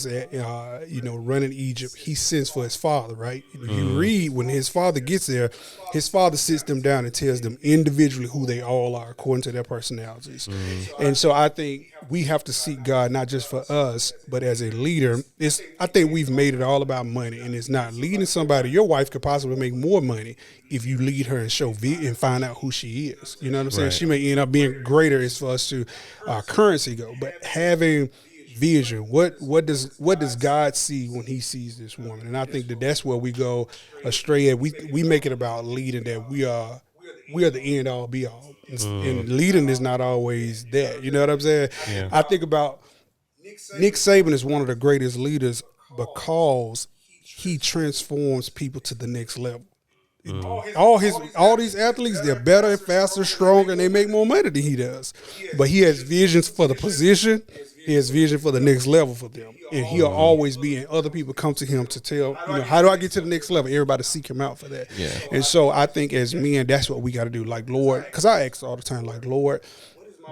at, running Egypt, he sends for his father, right? If you read, when his father gets there, his father sits them down and tells them individually who they all are according to their personalities. And so I think we have to seek God, not just for us, but as a leader. I think we've made it all about money, and it's not. Leading somebody. Your wife could possibly make more money if you lead her and and find out who she is. You know what I'm saying?
Right.
She may end up being greater as far as to currency go, but having vision. What does God see when he sees this woman? And I think that's where we go astray at. We make it about leading, that we are the end all be all. And leading is not always that. You know what I'm saying?
Yeah.
I think about Nick Saban is one of the greatest leaders because he transforms people to the next level. All these athletes, they're better and faster, stronger, and they make more money than he does. But he has visions for the position. He has vision for the next level for them. And he'll always be, and other people come to him to tell, how do I get to the next level? Everybody seek him out for that.
Yeah.
And so I think as men, that's what we got to do. Like, Lord, because I ask all the time, like, Lord,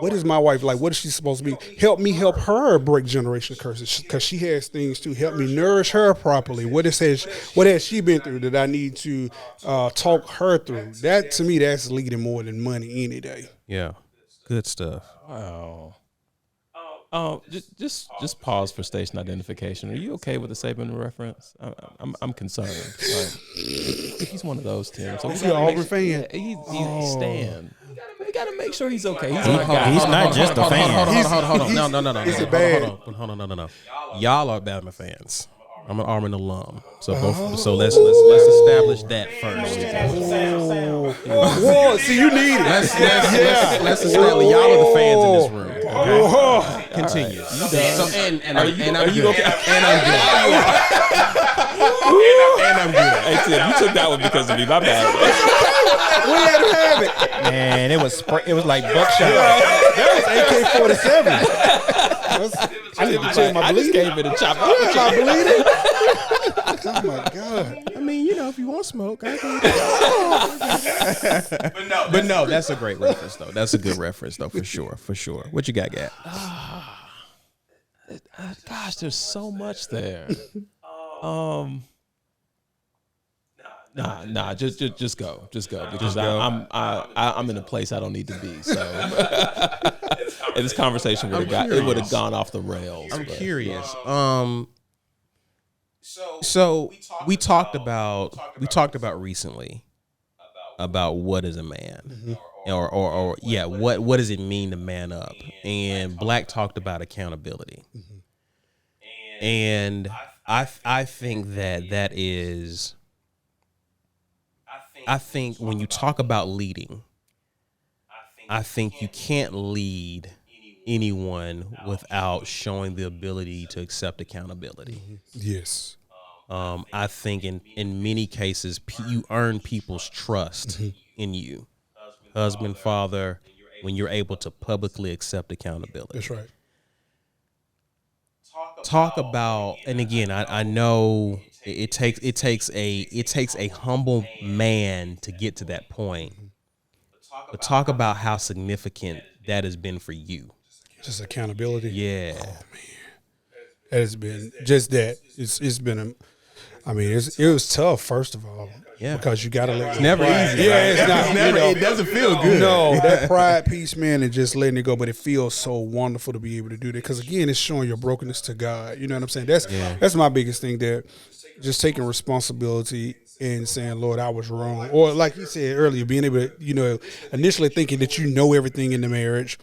what is my wife like? What is she supposed to be? Help me help her break generational curses, because she has things too. Help me nourish her properly. What has she been through that I need to talk her through? That, to me, that's leading more than money any day.
Yeah. Good stuff.
Wow. Just pause for station identification. Are you okay with the Saban reference? I'm concerned. Like, he's one of those, Tim. So
Is he an Auburn fan?
Yeah, he's Stan. We gotta make sure he's okay. He's my guy.
He's not just a fan.
Hold on. No.
Is it bad?
Hold on. No. Y'all are Bama fans. I'm an Auburn alum. So let's establish that first.
Whoa, see, you need it.
Let's establish y'all are the fans in this room. Okay?
Whoa.
Continue.
You
So
done?
and I'm good.
okay?
And I'm good.
Hey Tim, you took that one because of me. My bad.
We had to have it.
Man, it was like buckshot.
That was AK-47. I need to check my
I just
bleeding.
gave it a chop.
My bleeding. Oh my God.
I mean, if you want smoke, I can. But no, that's a great reference though. That's a good reference though, for sure. What you got, Gat?
Gosh, there's so much there. Nah, just go, because I'm in a place I don't need to be. So, and this conversation would have gone off the rails.
I'm curious. So we talked about recently about what is a man, or what does it mean to man up? And Black talked about accountability, and I think that is. I think when you talk about leading, I think you can't lead anyone without showing the ability to accept accountability.
Yes.
I think in many cases, you earn people's trust in you, husband, father, when you're able to publicly accept accountability.
That's right.
Talk about, and again, I know it takes a humble man to get to that point, but talk about how significant that has been for you.
Just accountability.
Yeah.
Oh man, that has been just that. It's been it was tough, first of all.
Yeah.
Because you got to let
It's never easy.
Yeah,
right?
it's not.
never. It doesn't feel good.
No, that pride piece, man, and just letting it go. But it feels so wonderful to be able to do that because, again, it's showing your brokenness to God. You know what I'm saying? That's my biggest thing there. Just taking responsibility and saying, Lord, I was wrong. Or like you said earlier, being able to, initially thinking that you know everything in the marriage.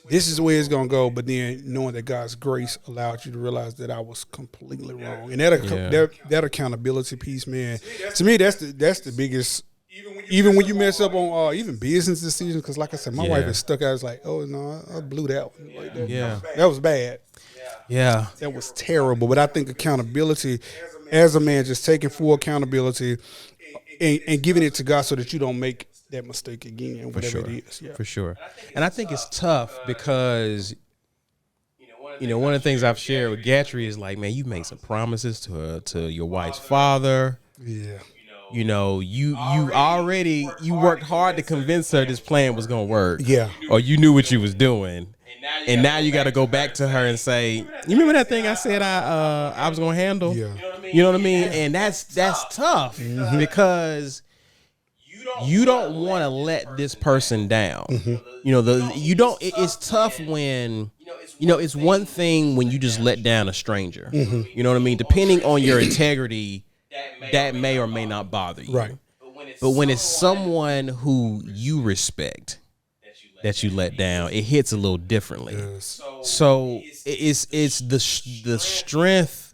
This is the way it's going to go, but then knowing that God's grace allowed you to realize that I was completely wrong. And that accountability piece, man, to me, that's the biggest, even when you mess up on even business decisions, because like I said, my wife is stuck out. I was like, oh, no, I blew that one. Like that.
Yeah.
That was bad.
Yeah.
That was terrible. But I think accountability, as a man, just taking full accountability and giving it to God so that you don't make that mistake again, whatever it is. Yeah.
For sure. And I think it's tough because, one of the things I've shared with Gatry is like, man, you made some promises to your wife's father.
Yeah.
You worked hard to convince her this plan was going to work.
Yeah.
Or you knew what you was doing. And now you got to go back to her and say, you remember that thing I said I was going to handle?
Yeah.
You know what I mean? And that's tough because you don't want to let this person down. It's tough when, it's one thing when you just let down a stranger. You know what I mean? Depending on your integrity, that may or may not bother you.
Right.
But when it's someone who you respect that you let down, it hits a little differently.
Yes.
So it's the strength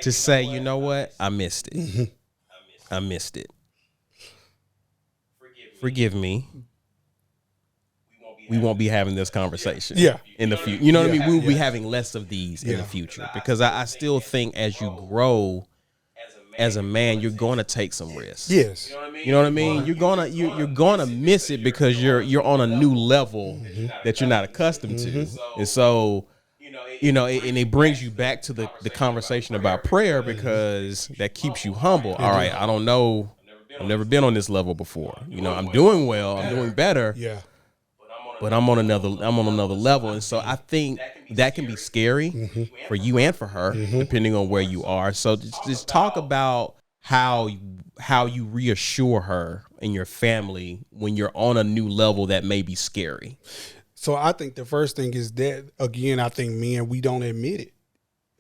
to say, you know what? I missed it. I missed it. Forgive me. We won't be having this conversation in the future. You know what I mean? We'll be having less of these in the future because I still think as you grow as a man, you're going to take some risks.
Yes.
You know what I mean? You're gonna miss it because you're on a new level that you're not accustomed to. And so, and it brings you back to the conversation about prayer because that keeps you humble. All right, I don't know. I've never been on this level before. I'm doing well. I'm doing better.
Yeah.
But I'm on another level. And so I think that can be scary for you and for her, depending on where you are. So just talk about how you reassure her and your family when you're on a new level that may be scary.
So I think the first thing is that, again, I think men, we don't admit it.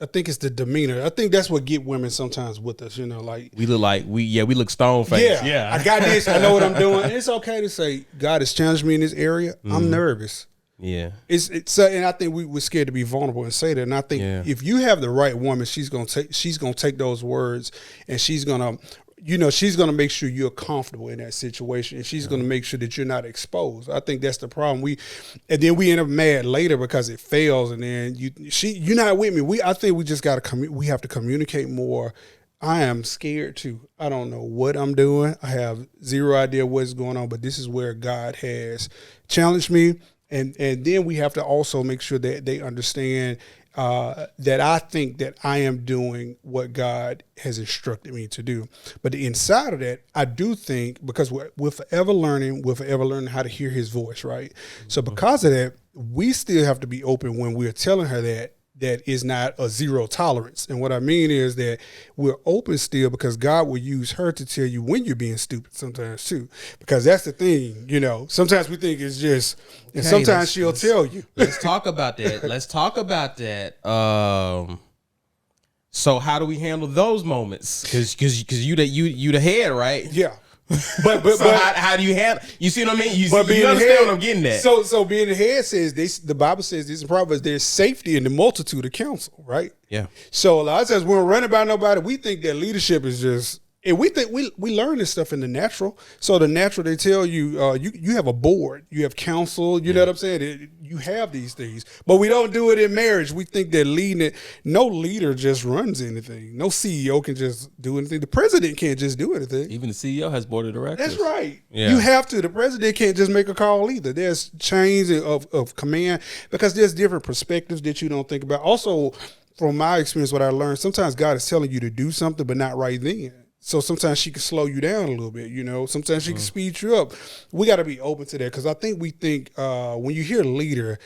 I think it's the demeanor. I think that's what get women sometimes with us, like
we look stone faced.
Yeah, I got this. I know what I'm doing. And it's okay to say, God has challenged me in this area. I'm nervous.
Yeah.
It's and I think we're scared to be vulnerable and say that. And I think if you have the right woman, she's gonna take those words and she's gonna make sure you're comfortable in that situation, and she's gonna make sure that you're not exposed. I think that's the problem. And then we end up mad later because it fails, and then you're not with me. I think we just we have to communicate more. I am scared too. I don't know what I'm doing. I have zero idea what's going on, but this is where God has challenged me. And then we have to also make sure that they understand that I think that I am doing what God has instructed me to do. But inside of that, I do think, because we're forever learning how to hear his voice, right? So because of that, we still have to be open when we're telling her that is not a zero tolerance. And what I mean is that we're open still because God will use her to tell you when you're being stupid sometimes too. Because that's the thing, sometimes we think it's just, and sometimes she'll tell you.
Let's talk about that. So how do we handle those moments? Because you the head, right?
Yeah. But
how do you handle? You see what I mean? You understand what I'm getting at?
So being the head says this. The Bible says this in Proverbs. There's safety in the multitude of counsel, right?
Yeah.
So a lot of times when we're running by nobody, we think that leadership is just And we think we learn this stuff in the natural. So the natural, they tell you, you have a board, you have counsel, you know what I'm saying? You have these things, but we don't do it in marriage. We think that leading it, no leader just runs anything. No CEO can just do anything. The president can't just do anything.
Even the CEO has board of directors.
That's right.
Yeah.
You have to. The president can't just make a call either. There's chains of command because there's different perspectives that you don't think about. Also, from my experience, what I learned, sometimes God is telling you to do something, but not right then. So sometimes she can slow you down a little bit, you know. Sometimes she can speed you up. We got to be open to that because I think we think when you hear leader,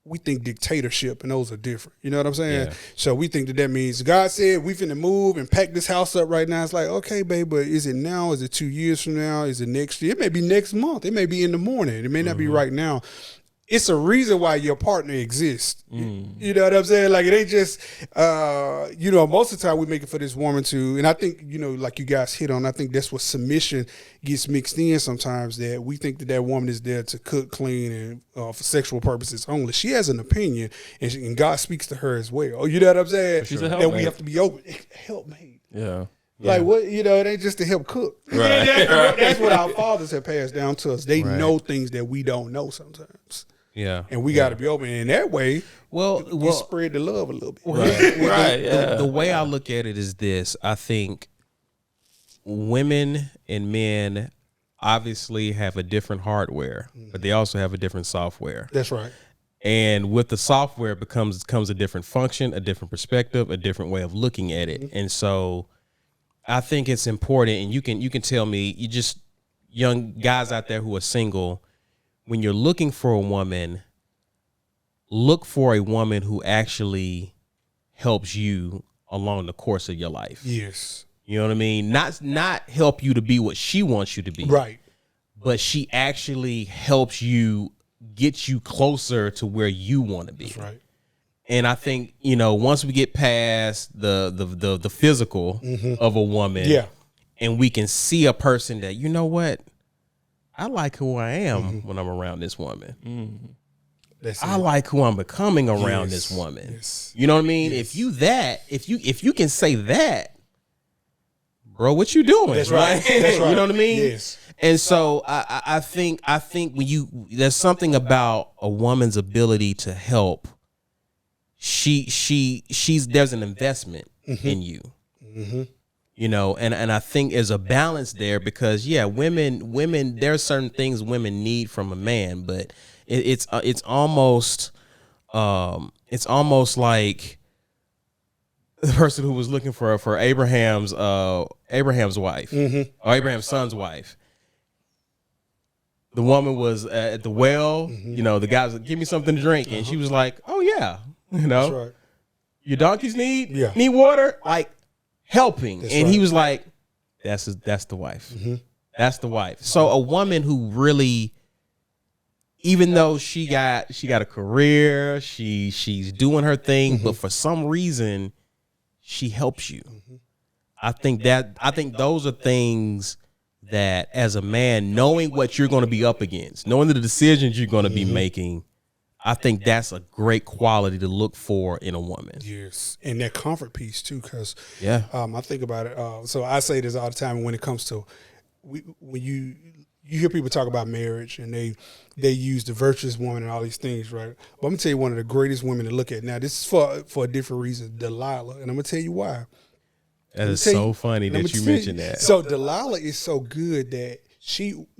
we think dictatorship, and those are different. You know what I'm saying?
Yeah.
So we think that means God said we finna move and pack this house up right now. It's like, okay, babe, but is it now? Is it 2 years from now? Is it next year? It may be next month. It may be in the morning. It may not be right now. It's a reason why your partner exists. You know what I'm saying? Like, it ain't just, most of the time we make it for this woman to, and I think, like you guys hit on, I think that's what submission gets mixed in sometimes, that we think that woman is there to cook, clean, and for sexual purposes only. She has an opinion, and God speaks to her as well. You know what I'm saying?
She's a
and
helpmate.
we have to be open. Helpmate.
Yeah.
Like, what, it ain't just to help cook.
Right.
That's what our fathers have passed down to us. They know things that we don't know sometimes.
Yeah.
And we got to be open. And that way, you spread the love a little bit.
Right. The way I look at it is this. I think women and men obviously have a different hardware, but they also have a different software.
That's right.
And with the software comes a different function, a different perspective, a different way of looking at it. And so I think it's important, and you can tell me, you just young guys out there who are single, when you're looking for a woman, look for a woman who actually helps you along the course of your life.
Yes.
You know what I mean? Not help you to be what she wants you to be.
Right.
But she actually helps you get you closer to where you want to be.
That's right.
And I think, once we get past the physical of a woman, and we can see a person that, you know what? I like who I am when I'm around this woman. I like who I'm becoming around this woman.
Yes.
You know what I mean?
Yes.
If you can say that, bro, what you doing?
That's right. That's right.
You know what I mean?
Yes.
And so I think when there's something about a woman's ability to help. There's an investment in you. And I think there's a balance there because women there are certain things women need from a man, but it's almost like the person who was looking for Abraham's wife or Abraham's son's wife. The woman was at the well, the guy was like, give me something to drink, and she was like, oh yeah,
That's right.
your donkeys need
Yeah.
need water, like helping.
That's
and
right.
he was like, that's the wife. That's the wife. So a woman who really, even though she got a career, she's doing her thing, but for some reason she helps you. I think those are things that, as a man, knowing what you're going to be up against, knowing the decisions you're going to be making, I think that's a great quality to look for in a woman.
Yes, and that comfort piece too, because I think about it. So I say this all the time when it comes to when you hear people talk about marriage and they use the virtuous woman and all these things, right? But I'm gonna tell you one of the greatest women to look at now. This is for a different reason, Delilah, and I'm gonna tell you why.
That is so funny that you mentioned that.
So Delilah is so good that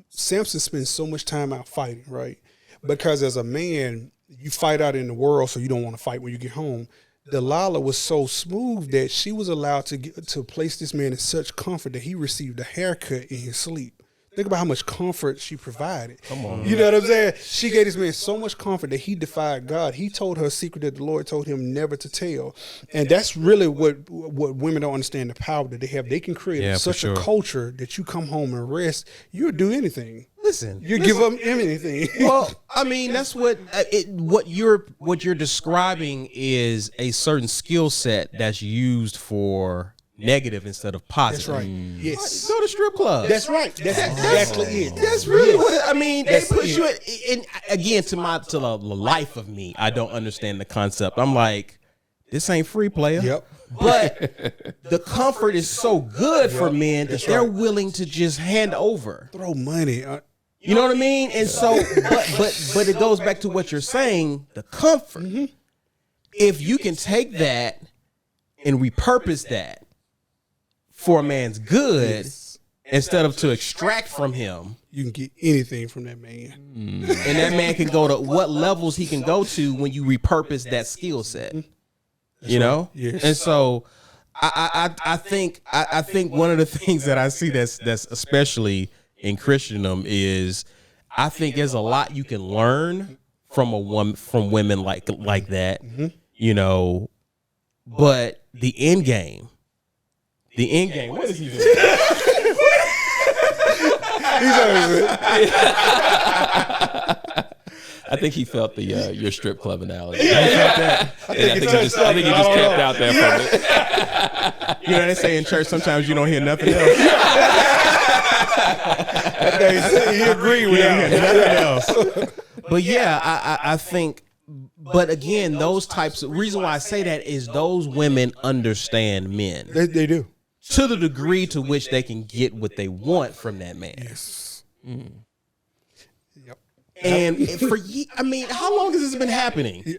Samson spends so much time out fighting, right? Because as a man, you fight out in the world, so you don't want to fight when you get home. Delilah was so smooth that she was allowed to place this man in such comfort that he received a haircut in his sleep. Think about how much comfort she provided. Come on. You know what I'm saying? She gave this man so much comfort that he defied God. He told her a secret that the Lord told him never to tell. And that's really what women don't understand, the power that they have. They can create such a culture that you come home and rest. You'll do anything. You give up anything.
Well, I mean, that's what you're describing is a certain skill set that's used for negative instead of positive.
That's right. Yes.
Go to strip clubs.
That's right. That's exactly it.
That's really what I mean. They put you in again to the life of me. I don't understand the concept. I'm like, this ain't free, player.
Yep.
But the comfort is so good for men that they're willing to just hand over.
Throw money.
You know what I mean? And so, but it goes back to what you're saying, the comfort. If you can take that and repurpose that for a man's good, instead of to extract from him,
you can get anything from that man.
And that man can go to what levels he can go to when you repurpose that skill set. You know?
Yes.
And so I think one of the things that I see that's especially in Christendom is I think there's a lot you can learn from women like that. You know, but the end game. What is he doing?
I think he felt the your strip club analogy. I think he just camped out there from it.
You know, they say in church sometimes you don't hear nothing else.
He agreed with
nothing else. But yeah, I think. But again, those types of reason why I say that is those women understand men.
They do.
To the degree to which they can get what they want from that man.
Yes. Yep.
And I mean, how long has this been happening?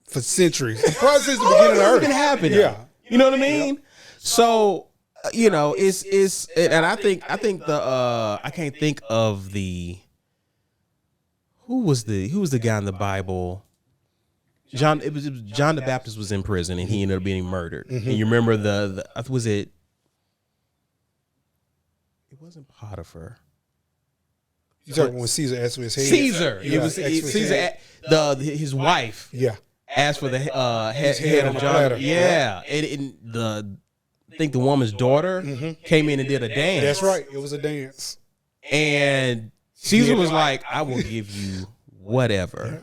For centuries. Probably since the beginning of Earth.
It's been happening.
Yeah.
You know what I mean? Yep. So, you know, it's and I think the I can't think of who was the guy in the Bible? John the Baptist was in prison and he ended up being murdered. And you remember the was it wasn't Potiphar.
You talking when Caesar asked for his head?
Caesar.
Yeah,
It was Caesar. His wife.
Yeah.
Asked for the head
on
of
the
John.
platter.
Yeah. I think the woman's daughter came in and did a dance.
That's right. It was a dance.
And Caesar was like, I will give you whatever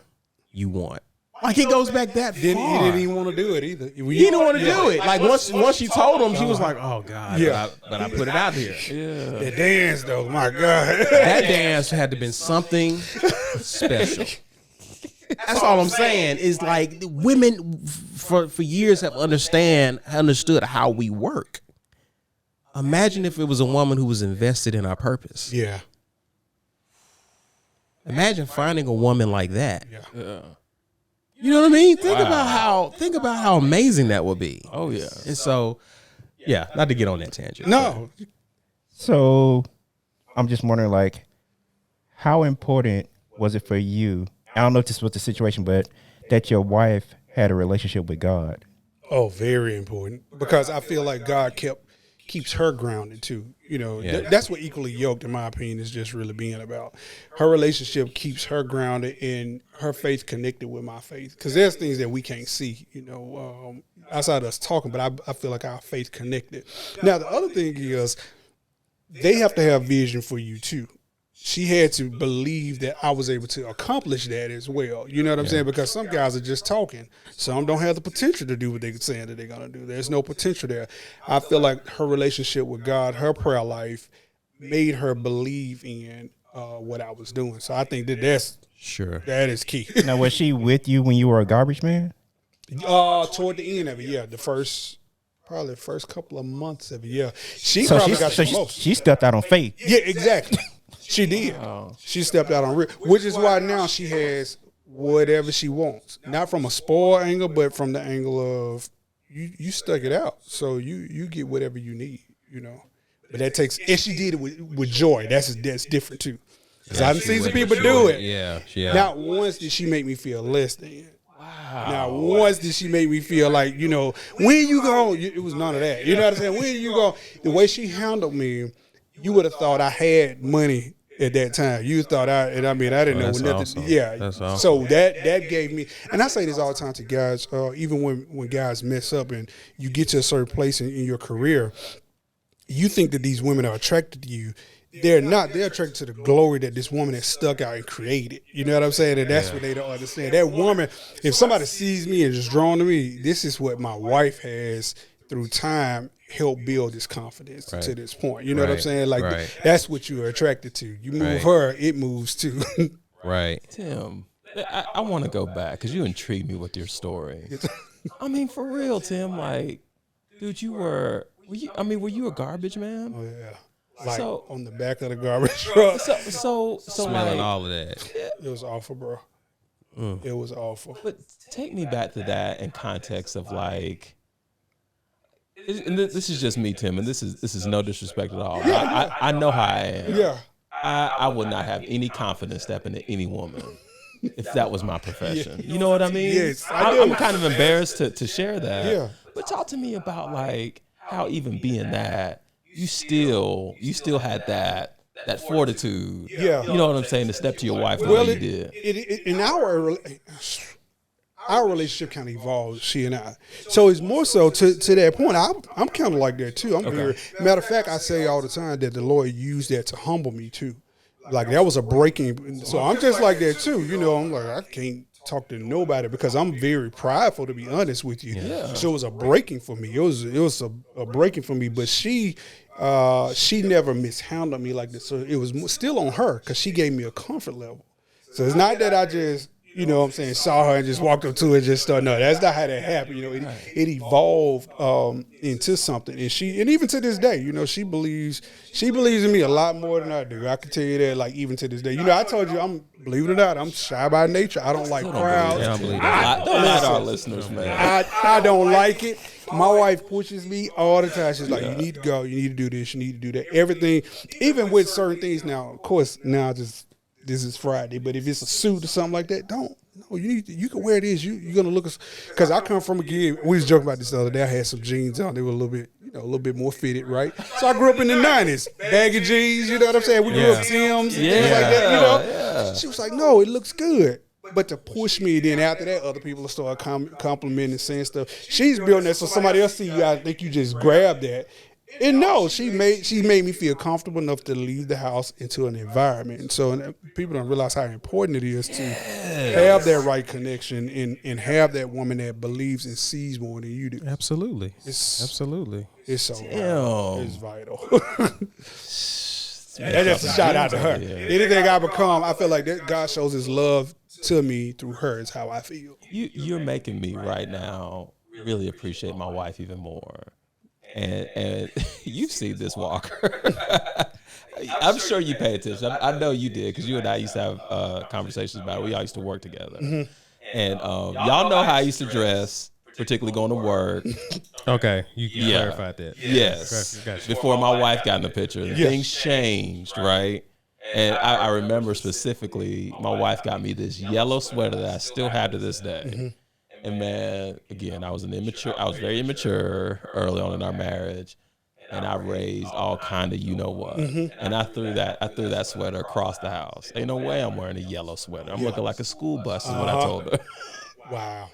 you want. Like he goes back that far.
He didn't even want to do it either.
He didn't want to do it. Like once she told him, she was like, "Oh God!"
Yeah.
But I put it out here.
Yeah.
The dance, though, my God.
That dance had to been something special. That's all I'm saying. Is like women for years have understood how we work. Imagine if it was a woman who was invested in our purpose.
Yeah.
Imagine finding a woman like that.
Yeah.
You know what I mean? Think about how amazing that would be.
Oh yeah.
And so, yeah, not to get on that tangent.
No.
So I'm just wondering, like, how important was it for you? I don't know if this was the situation, but that your wife had a relationship with God.
Oh, very important. Because I feel like God keeps her grounded too. You know, that's what equally yoked, in my opinion, is just really being about. Her relationship keeps her grounded and her faith connected with my faith. Because there's things that we can't see, you know, outside of us talking, but I feel like our faith connected. Now, the other thing is they have to have vision for you too. She had to believe that I was able to accomplish that as well. You know what I'm saying? Because some guys are just talking. Some don't have the potential to do what they're saying that they're going to do. There's no potential there. I feel like her relationship with God, her prayer life, made her believe in what I was doing. So I think that is key.
Now, was she with you when you were a garbage man?
Toward the end of it, yeah. Probably the first couple of months of it, yeah. She
stepped out on faith.
Yeah, exactly. She did. She stepped out on real, which is why now she has whatever she wants. Not from a spoil angle, but from the angle of you stuck it out, so you get whatever you need, you know. But that takes, and she did it with joy. That's different too. Because I've seen some people do it.
Yeah.
Not once did she make me feel less than. Wow. Now, once did she make me feel like, you know, when you go, it was none of that. You know what I'm saying? When you go, the way she handled me, you would have thought I had money at that time. You thought I didn't know nothing.
Awesome.
Yeah.
That's awesome.
So that gave me, and I say this all the time to guys, even when guys mess up and you get to a certain place in your career, you think that these women are attracted to you. They're not. They're attracted to the glory that this woman has stuck out and created. You know what I'm saying? And that's what they don't understand. That woman, if somebody sees me and is drawn to me, this is what my wife has through time helped build this confidence to this point. You know what I'm saying? Like that's what you are attracted to. You move her, it moves too.
Right.
Tim, I want to go back because you intrigued me with your story. I mean, for real, Tim. Like, dude, were you a garbage man?
Oh yeah. Like
So-
on the back of the garbage truck.
So
Smelling
like,
all of that.
It was awful, bro. It was awful.
but take me back to that in context of like, and this is just me, Tim, and this is no disrespect at all. I know how I am.
Yeah.
I would not have any confidence stepping to any woman if that was my profession. You know what I mean?
Yes, I do.
I'm kind of embarrassed to share that.
Yeah.
But talk to me about like how even being that, you still had that fortitude.
Yeah.
You know what I'm saying? To step to your wife the
Well,
way you did.
in our relationship kind of evolved, she and I. So it's more so to that point. I'm kind of like that too. I'm very, matter of fact, I say all the time that the Lord used that to humble me too. Like that was a breaking. So I'm just like that too. You know, I'm like I can't talk to nobody because I'm very prideful, to be honest with you. Yeah. So it was a breaking for me. It was a breaking for me. But she never mishandled me like this. So it was still on her because she gave me a comfort level. So it's not that I just, you know what I'm saying, saw her and just walked up to her and just started. No, that's not how that happened. You know, it evolved into something. And even to this day, you know, she believes in me a lot more than I do. I can tell you that, like, even to this day. You know, I told you, believe it or not, I'm shy by nature. I don't like crowds.
I don't believe that.
Don't lie to our listeners, man.
I don't like it. My wife pushes me all the time. She's like, you need to go. You need to do this. You need to do that. Everything, even with certain things now, of course, now this is Friday, but if it's a suit or something like that, don't. No, you can wear this. You're going to look, because I come from a kid, we was joking about this the other day. I had some jeans on. They were a little bit more fitted, right? So I grew up in the 90s. Baggy jeans, you know what I'm saying? We grew up Timbs and things like that, you know? Yeah. She was like, no, it looks good. But to push me, then after that, other people start complimenting, saying stuff. She's building that so somebody else see you. I think you just grab that. And no, she made me feel comfortable enough to leave the house into an environment. And so people don't realize how important it is to have that right connection and have that woman that believes and sees more than you do.
Absolutely. Absolutely.
It's so it's vital. And that's a shout out to her. Yeah. Anything I become, I feel like that God shows his love to me through her is how I feel.
You're making me right now really appreciate my wife even more. And you've seen this, Walker. I'm sure you pay attention. I know you did because you and I used to have conversations about it. We all used to work together. Mm-hmm. And y'all know how I used to dress, particularly going to work.
Okay, you clarified that.
Yes.
Gotcha.
Before my wife got in the picture, things changed, right? And I remember specifically, my wife got me this yellow sweater that I still have to this day. Mm-hmm. And man, again, I was very immature early on in our marriage, and I raised all kind of you know what. Mm-hmm. And I threw that sweater across the house. Ain't no way I'm wearing a yellow sweater. I'm looking like a school bus is what I told her.
Wow.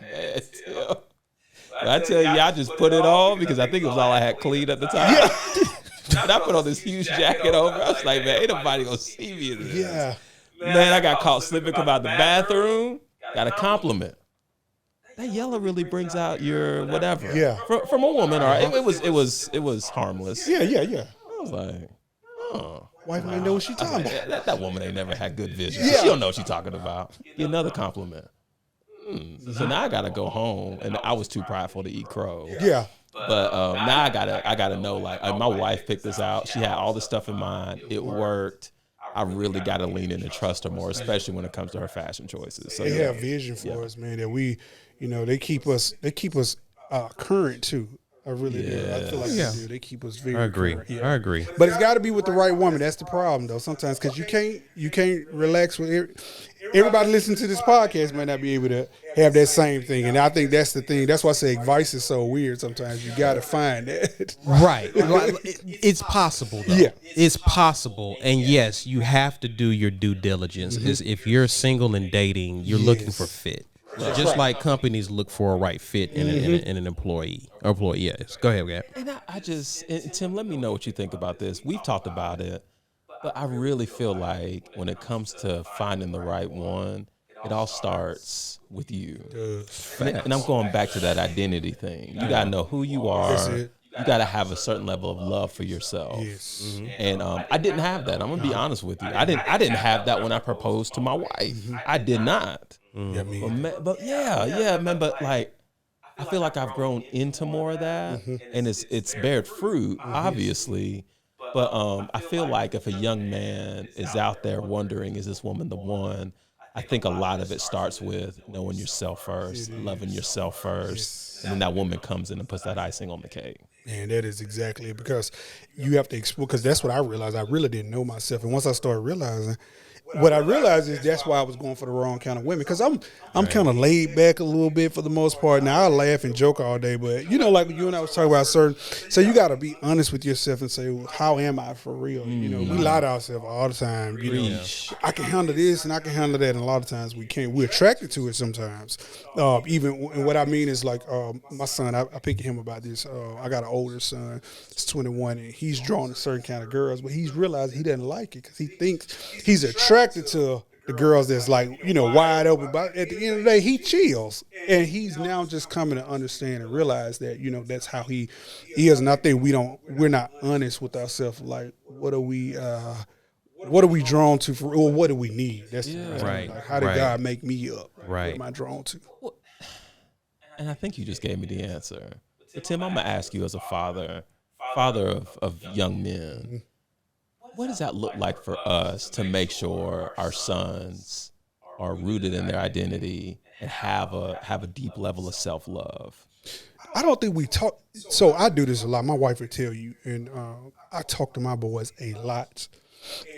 I tell you, I just put it on because I think it was all I had clean at the time. Yeah. And I put on this huge jacket over. I was like, man, ain't nobody gonna see me in this.
Yeah.
Man, I got caught slipping, come out the bathroom. Got a compliment. That yellow really brings out your whatever.
Yeah.
From a woman, all right. It was harmless.
Yeah.
I was like, oh.
Wife ain't know what she talking about.
That woman ain't never had good vision. Yeah. She don't know what she talking about. Get another compliment. So now I gotta go home, and I was too prideful to eat crow.
Yeah.
But now I gotta know, like, my wife picked this out. She had all this stuff in mind. It worked. I really got to lean in and trust her more, especially when it comes to her fashion choices. So
they have vision for us, man. That we, you know, they keep us current too. I really do. I feel like they do. They keep us very.
I agree.
current. Yeah.
I agree.
But it's got to be with the right woman. That's the problem, though. Sometimes because you can't relax with everybody listening to this podcast might not be able to have that same thing. And I think that's the thing. That's why I say advice is so weird. Sometimes you got to find that.
Right. It's possible, though.
Yeah.
It's possible. And yes, you have to do your due diligence. Mm-hmm. If you're single and dating, you're looking for fit. Just like companies look for a right fit in an employee. Yes. Go ahead, Gab.
And and Tim, let me know what you think about this. We've talked about it, but I really feel like when it comes to finding the right one, it all starts with you. And I'm going back to that identity thing. You got to know who you are.
That's it.
You got to have a certain level of love for yourself.
Yes.
Mm-hmm. And I didn't have that. I'm gonna be honest with you. I didn't have that when I proposed to my wife. I did not.
Yeah,
But man, like, I feel like I've grown into more of that, and it's bared fruit, obviously. But I feel like if a young man is out there wondering, is this woman the one? I think a lot of it starts with knowing yourself first, loving yourself first, and then that woman comes in and puts that icing on the cake.
And that is exactly it, because you have to explore, because that's what I realized. I really didn't know myself. And once I started realizing, what I realized is that's why I was going for the wrong kind of women, because I'm kind of laid back a little bit for the most part. Now I laugh and joke all day, but like you and I was talking about so you got to be honest with yourself and say, well, how am I for real? We lie to ourselves all the time. I can handle this and I can handle that, and a lot of times we can't. We're attracted to it sometimes. And what I mean is, like, my son, I picked him about this. I got an older son, he's 21, and he's drawn to certain kind of girls, but he's realized he doesn't like it because he thinks he's attracted to the girls that's like, wide open. But at the end of the day, he chills. And he's now just coming to understand and realize that, that's how he is. And I think we're not honest with ourselves. Like, what are we drawn to for, or what do we need? That's
right.
Like, how did God make me up?
Right.
What am I drawn to?
And I think you just gave me the answer. But Tim, I'm gonna ask you, as a father of young men, what does that look like for us to make sure our sons are rooted in their identity and have a deep level of self-love?
I don't think we talk. So I do this a lot. My wife would tell you, and I talk to my boys a lot.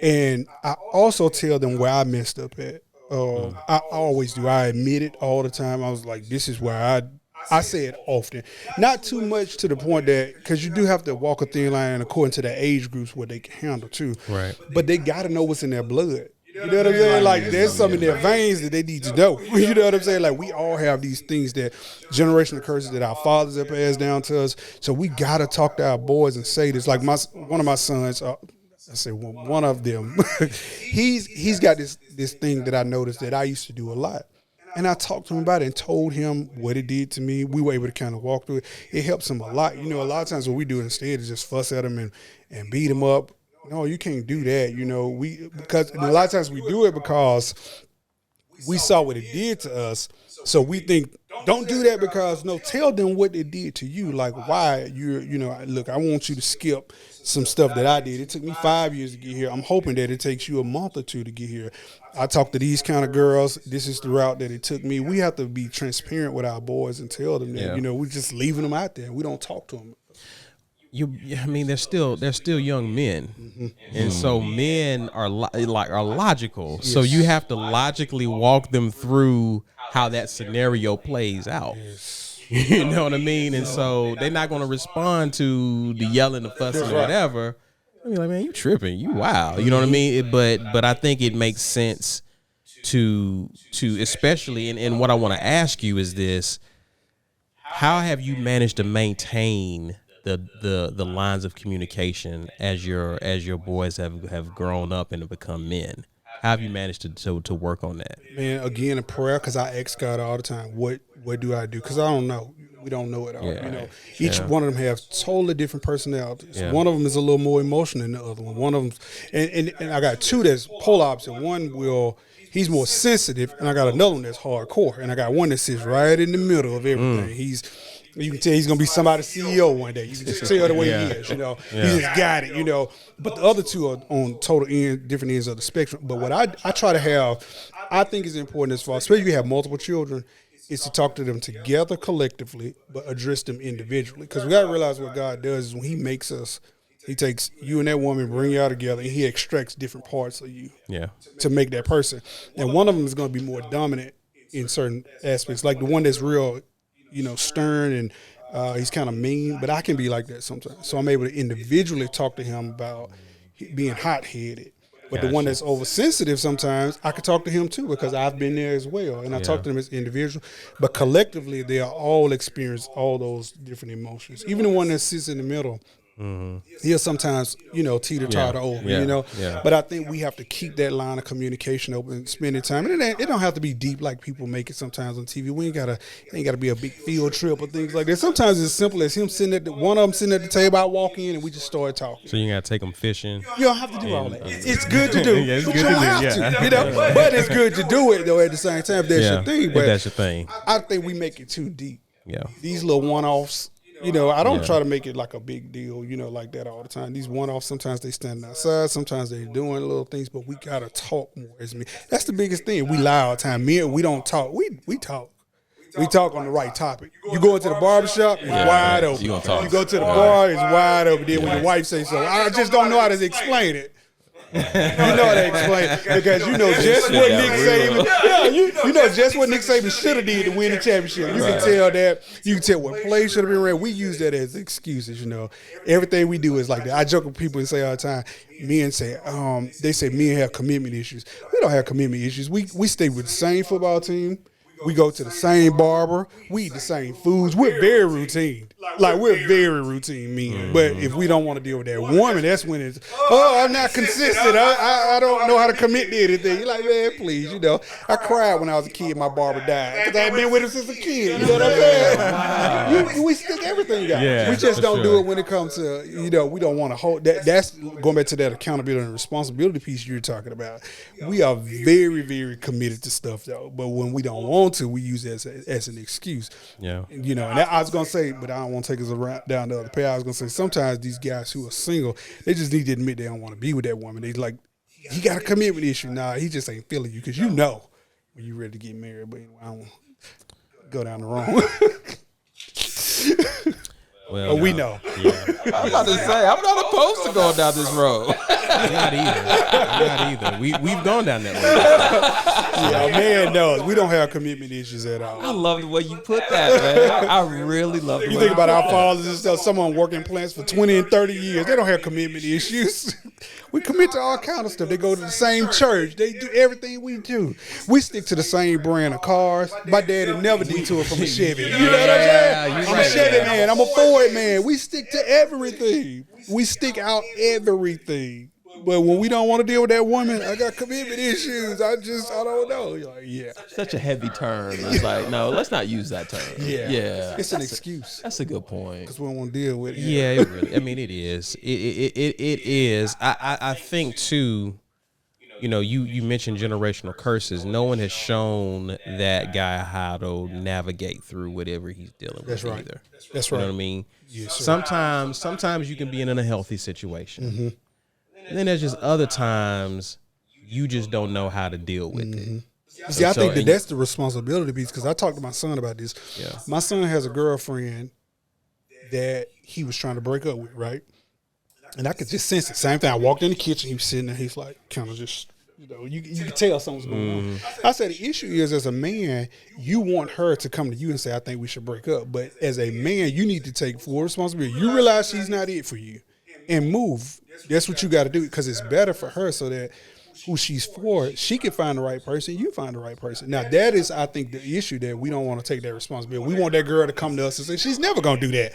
And I also tell them where I messed up at. I always do. I admit it all the time. I was like, this is where I say it often. Not too much to the point that, because you do have to walk a thin line according to the age groups what they can handle too.
Right.
But they got to know what's in their blood. You know what I'm saying? Like, there's some in their veins that they need to know. You know what I'm saying? Like, we all have these things, that generational curses that our fathers have passed down to us. So we got to talk to our boys and say this. Like, one of my sons, one of them, he's got this thing that I noticed that I used to do a lot. And I talked to him about it and told him what it did to me. We were able to kind of walk through it. It helps him a lot. A lot of times what we do instead is just fuss at him and beat him up. No, you can't do that. Because a lot of times we do it because we saw what it did to us. So we think, don't do that, because tell them what it did to you. Like, why look, I want you to skip some stuff that I did. It took me 5 years to get here. I'm hoping that it takes you a month or two to get here. I talk to these kind of girls. This is the route that it took me. We have to be transparent with our boys and tell them that, we're just leaving them out there. We don't talk to them.
They're still young men, and so men are logical. Yes. So you have to logically walk them through how that scenario plays out. Yes. You know what I mean? And so they're not going to respond to the yelling, the fussing, or whatever. I mean, like, man, you tripping? You wild? You know what I mean? But I think it makes sense to especially, and what I want to ask you is this: how have you managed to maintain the lines of communication as your boys have grown up and have become men? How have you managed to work on that? Man,
again, a prayer, because I ask God all the time, what do I do? Because I don't know. We don't know it all.
Yeah,
each one of them have totally different personalities. Yeah. One of them is a little more emotional than the other one. One of them, and I got two that's polar opposite. One he's more sensitive, and I got another one that's hardcore, and I got one that sits right in the middle of everything. You can tell he's gonna be somebody's CEO one day. You can just tell the way he is, He just got it, But the other two are on different ends of the spectrum. But what I try to have, I think is important as far, especially if you have multiple children, is to talk to them together collectively, but address them individually. Because we gotta realize what God does is when He makes us, He takes you and that woman, bring you all together, and He extracts different parts of you to make that person. And one of them is gonna be more dominant in certain aspects, like the one that's real, stern, and he's kind of mean, but I can be like that sometimes. So I'm able to individually talk to him about being hot-headed. But the one that's oversensitive sometimes, I could talk to him too, because I've been there as well. And I talk to them as individual. But collectively, they are all experience all those different emotions. Even the one that sits in the middle, he'll sometimes, teeter-totter over, But I think we have to keep that line of communication open, spending time. And it don't have to be deep like people make it sometimes on TV. It ain't gotta be a big field trip or things like that. Sometimes it's as simple as him one of them sitting at the table, I walk in and we just start talking.
So you gotta take them fishing.
You don't have to do all that. It's good to do. It's good to do. But it's good to do it though at the same time. If that's your thing. But
if that's your thing.
I think we make it too deep.
Yeah.
These little one-offs, I don't try to make it like a big deal, like that all the time. These one-offs, sometimes they standing outside, sometimes they doing little things, but we gotta talk more as me. That's the biggest thing. We lie all the time. We don't talk. We talk. We talk on the right topic. You go into the barbershop, it's wide open. You go to the bar, it's wide open. Then when your wife says so, I just don't know how to explain it. You know how to explain it because just what Nick Saban. Yeah, you know just what Nick Saban should have did to win the championship. You can tell that. You can tell what play should have been ran. We use that as excuses. Everything we do is like that. I joke with people and say all the time. Men say, they say men have commitment issues. We don't have commitment issues. We stay with the same football team. We go to the same barber. We eat the same foods. We're very routine. Like, we're very routine men. But if we don't want to deal with that woman, that's when it's, I'm not consistent. I don't know how to commit to anything. You're like, man, please, I cried when I was a kid. My barber died because I had been with him since a kid. You know what I'm saying? We stick everything out. Yeah, we just don't do it when it comes to, we don't want to hold that. That's going back to that accountability and responsibility piece you're talking about. We are very, very committed to stuff, though. But when we don't want to, we use it as an excuse.
Yeah.
And I was going to say, but I don't want to take us around down the other path. I was going to say, sometimes these guys who are single, they just need to admit they don't want to be with that woman. They like, he got a commitment issue. Nah, he just ain't feeling you because when you're ready to get married. But anyway, I don't want to go down the wrong.
Well,
we know.
Yeah. I'm about to say, I'm not opposed to going down this road.
Not either. We've gone down that road.
Yeah, man knows. We don't have commitment issues at all.
I love the way you put that, man. I really love the way
you think about our fathers and stuff. Someone working plants for 20 and 30 years. They don't have commitment issues. We commit to all kind of stuff. They go to the same church. They do everything we do. We stick to the same brand of cars. My daddy never detoured from a Chevy. You know what I'm saying? I'm a Chevy man. I'm a Ford man. We stick to everything. We stick out everything. But when we don't want to deal with that woman, I got commitment issues. I don't know. You're like, yeah.
Such a heavy term. It's like, no, let's not use that term. Yeah.
It's an excuse.
That's a good point.
Because we don't want to deal with it.
Yeah, it really. I mean, it is. It is. I think too. You mentioned generational curses. No one has shown that guy how to navigate through whatever he's dealing with either.
That's right.
You know what I mean?
Yes, sir.
Sometimes you can be in an unhealthy situation. Mm-hmm. And then there's just other times you just don't know how to deal with it.
See, I think that's the responsibility piece because I talked to my son about this.
Yeah.
My son has a girlfriend that he was trying to break up with, right? And I could just sense it. Same thing. I walked in the kitchen. He was sitting there. He's like, kind of just, you could tell something's going on. I said, the issue is, as a man, you want her to come to you and say, I think we should break up. But as a man, you need to take full responsibility. You realize she's not it for you and move. That's what you got to do because it's better for her so that who she's for, she can find the right person, you find the right person. Now, that is, I think, the issue that we don't want to take that responsibility. We want that girl to come to us and say, she's never going to do that.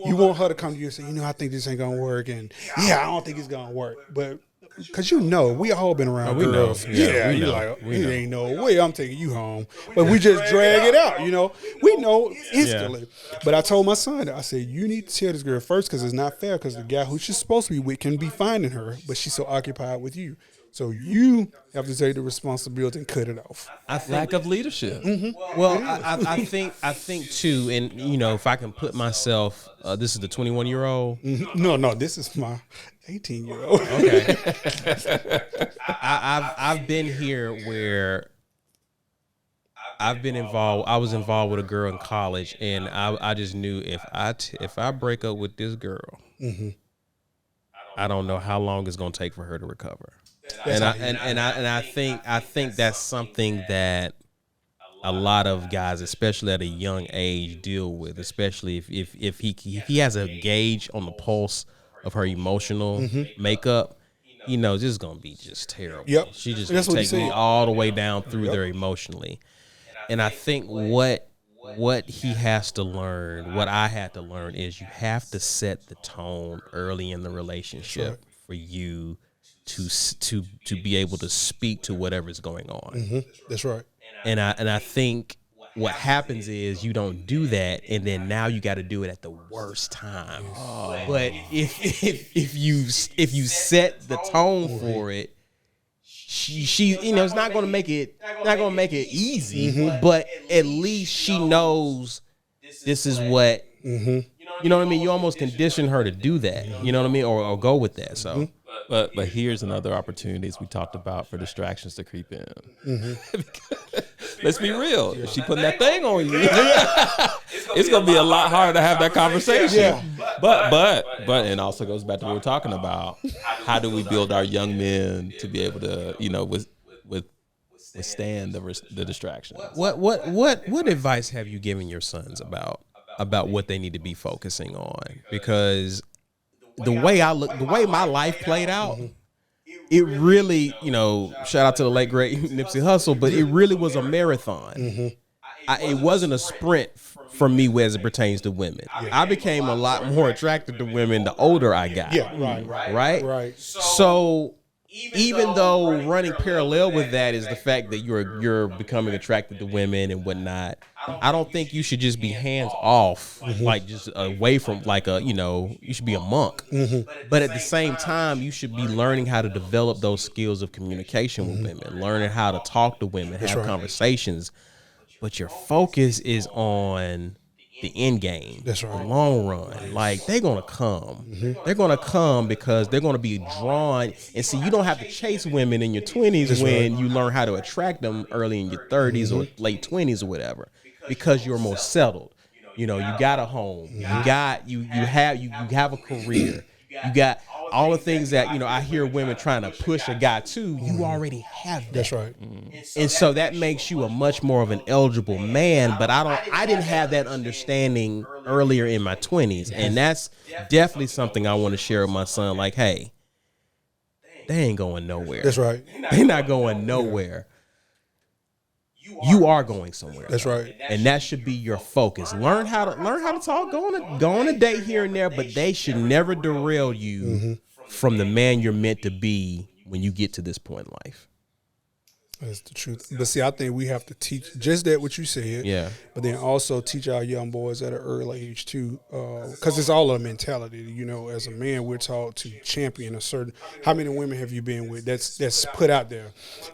You want her to come to you and say, I think this ain't going to work. And, I don't think it's going to work. But because we all been around girls. Yeah, you're like, ain't no way I'm taking you home. But we just drag it out, We know instantly. Yeah. But I told my son, I said, you need to tell this girl first because it's not fair because the guy who she's supposed to be with can be finding her, but she's so occupied with you. So you have to take the responsibility and cut it off.
Lack of leadership.
Mm-hmm. Well, I think too, and if I can put myself, this is the 21-year-old.
Mm-hmm. No, this is my 18-year-old.
Okay. I've been here where I've been involved. I was involved with a girl in college, and I just knew if I break up with this girl, I don't know how long it's gonna take for her to recover. And I think that's something that a lot of guys, especially at a young age, deal with. Especially if he has a gauge on the pulse of her emotional makeup, this is gonna be just terrible.
Yep.
She just gonna take me all the way down through there emotionally. And I think what he has to learn, what I had to learn, is you have to set the tone early in the relationship for you to be able to speak to whatever's going on.
That's right.
And I think what happens is you don't do that, and then now you got to do it at the worst time. But if you set the tone for it, she it's not going to make it easy, but at least she knows this is what, you know what I mean? You almost condition her to do that, you know what I mean? Or go with that. So,
but here's another opportunity, as we talked about, for distractions to creep in. Let's be real. If she putting that thing on you, it's going to be a lot harder to have that conversation.
Yeah.
But and also goes back to what we're talking about. How do we build our young men to be able to, withstand the distractions?
What advice have you given your sons about what they need to be focusing on? Because the way my life played out, it really, shout out to the late great Nipsey Hussle, but it really was a marathon. It wasn't a sprint for me as it pertains to women. I became a lot more attracted to women the older I got.
Yeah, right.
So even though running parallel with that is the fact that you're becoming attracted to women and whatnot, I don't think you should just be hands off, like just away from you should be a monk. But at the same time, you should be learning how to develop those skills of communication with women, learning how to talk to women, have conversations. But your focus is on the end game,
That's right.
the long run. Like, they're gonna come. They're gonna come because they're gonna be drawn. And see, you don't have to chase women in your 20s when you learn how to attract them early in your 30s or late 20s or whatever, because you're more settled. You got a home. You have a career. You got all the things that I hear women trying to push a guy to. You already have that.
That's right.
And so that makes you a much more of an eligible man. But I didn't have that understanding earlier in my 20s, and that's definitely something I want to share with my son. Like, hey, they ain't going nowhere.
That's right.
They're not going nowhere. You are going somewhere.
That's right.
And that should be your focus. Learn how to talk. Go on a date here and there, but they should never derail you from the man you're meant to be when you get to this point in life.
That's the truth. But see, I think we have to teach just that what you said.
Yeah.
But then also teach our young boys at an early age too, because it's all a mentality. As a man, we're taught to champion a certain. How many women have you been with? That's put out there.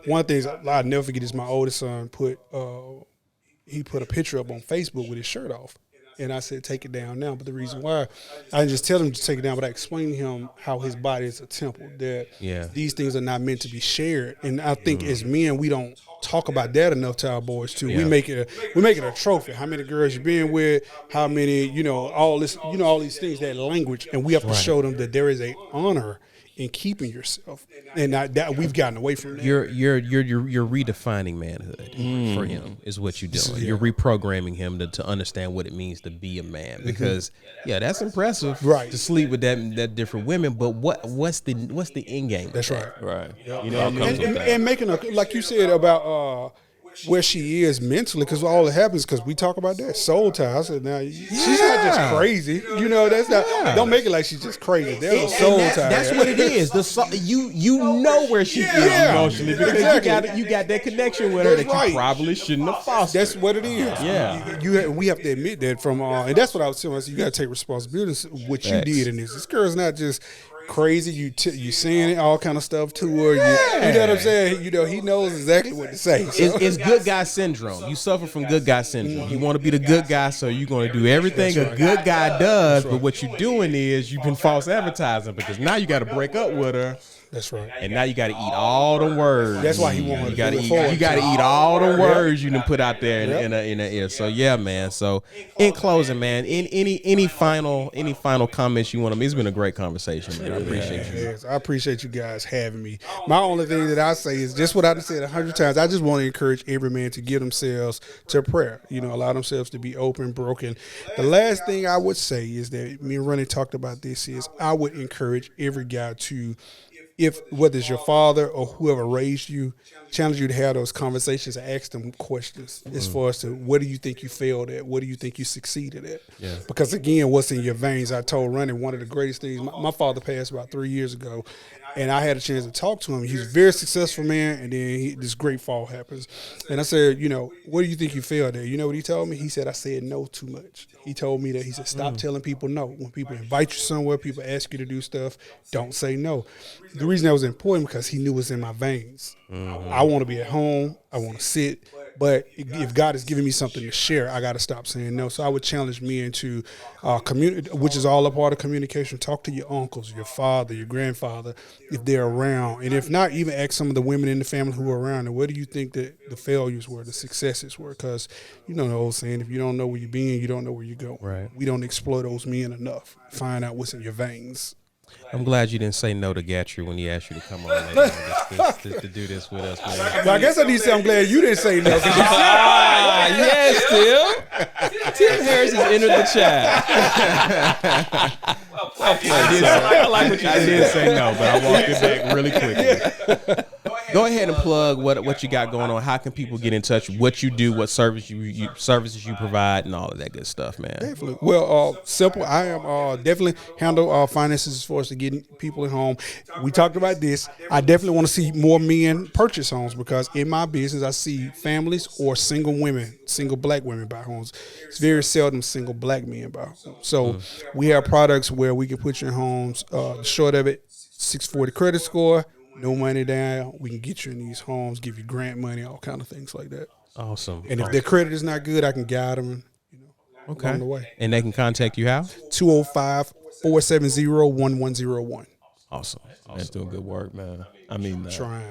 One of the things I'll never forget is my oldest son put a picture up on Facebook with his shirt off. And I said, take it down now. But the reason why, I didn't just tell him to take it down, but I explained to him how his body is a temple, that these things are not meant to be shared. And I think as men, we don't talk about that enough to our boys too. We make it a trophy. How many girls you been with? How many? All this. All these things. That language, and we have to show them that there is a honor in keeping yourself, and that we've gotten away from that.
You're redefining manhood for him is what you're doing. You're reprogramming him to understand what it means to be a man. Because that's impressive,
right,
to sleep with that different women. But what's the end game?
That's right.
Right.
Yep.
And
making like you said about where she is mentally, because all that happens, because we talk about that soul tie. I said, now she's not just crazy. That's not. Don't make it like she's just crazy. There's a soul tie.
That's what it is. You know where she is emotionally, because you got that connection with her that you probably shouldn't have fostered.
That's what it is.
Yeah.
We have to admit that from and that's what I was telling us. You got to take responsibility for what you did in this. This girl's not just crazy. You saying it, all kind of stuff to her. You know what I'm saying? He knows exactly what to say. So.
It's good guy syndrome. You suffer from good guy syndrome. You want to be the good guy, so you're going to do everything a good guy does. But what you're doing is you've been false advertising, because now you got to break up with her.
That's right.
And now you got to eat all the words.
That's why he wanted
you got to eat. You got to eat all the words you done put out there in the ear. So man. So in closing, man, any final comments you want to make? It's been a great conversation, man. I appreciate you.
Yes, I appreciate you guys having me. My only thing that I say is just what I've said 100 times. I just want to encourage every man to give themselves to prayer. Allow themselves to be open, broken. The last thing I would say is that me and Ronnie talked about this is I would encourage every guy to, whether it's your father or whoever raised you, challenge you to have those conversations and ask them questions as far as to what do you think you failed at? What do you think you succeeded at? Yeah. Because again, what's in your veins? I told Ronnie one of the greatest things, my father passed about 3 years ago, and I had a chance to talk to him. He's a very successful man, and then this great fall happens. And I said, what do you think you failed at? You know what he told me? He said, I said no too much. He told me that. He said, stop telling people no. When people invite you somewhere, people ask you to do stuff, don't say no. The reason that was important because he knew it was in my veins. I want to be at home. I want to sit. But if God is giving me something to share, I got to stop saying no. So I would challenge men to community, which is all a part of communication. Talk to your uncles, your father, your grandfather, if they're around. And if not, even ask some of the women in the family who are around. And what do you think that the failures were, the successes were? Because you know the old saying, if you don't know where you're being, you don't know where you're going.
Right.
We don't explore those men enough. Find out what's in your veins.
I'm glad you didn't say no to Gatry when he asked you to come on later on to do this with us, man.
Well, I guess I need to say I'm glad you didn't say no.
Yes, Tim. Tim Harris has entered the chat. I like what you
I did say no, but I walked it back really quickly. Go ahead and plug what you got going on. How can people get in touch? What you do, what services you provide, and all of that good stuff, man.
Definitely. Well, simple. I am definitely handle finances as far as to getting people at home. We talked about this. I definitely want to see more men purchase homes because in my business, I see families or single women, single black women buy homes. It's very seldom single black men buy homes. So we have products where we can put your homes. The short of it, 640 credit score. No money down. We can get you in these homes, give you grant money, all kind of things like that.
Awesome.
And if their credit is not good, I can guide them, along the way.
And they can contact you how?
205-470-1101.
Awesome.
That's doing good work, man. I mean,
Trying.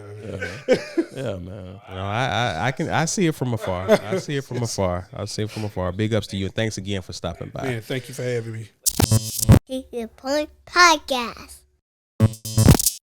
yeah, man.
No, I see it from afar. I see it from afar. Big ups to you, and thanks again for stopping by.
Man, thank you for having me.
Keep Your Point Podcast.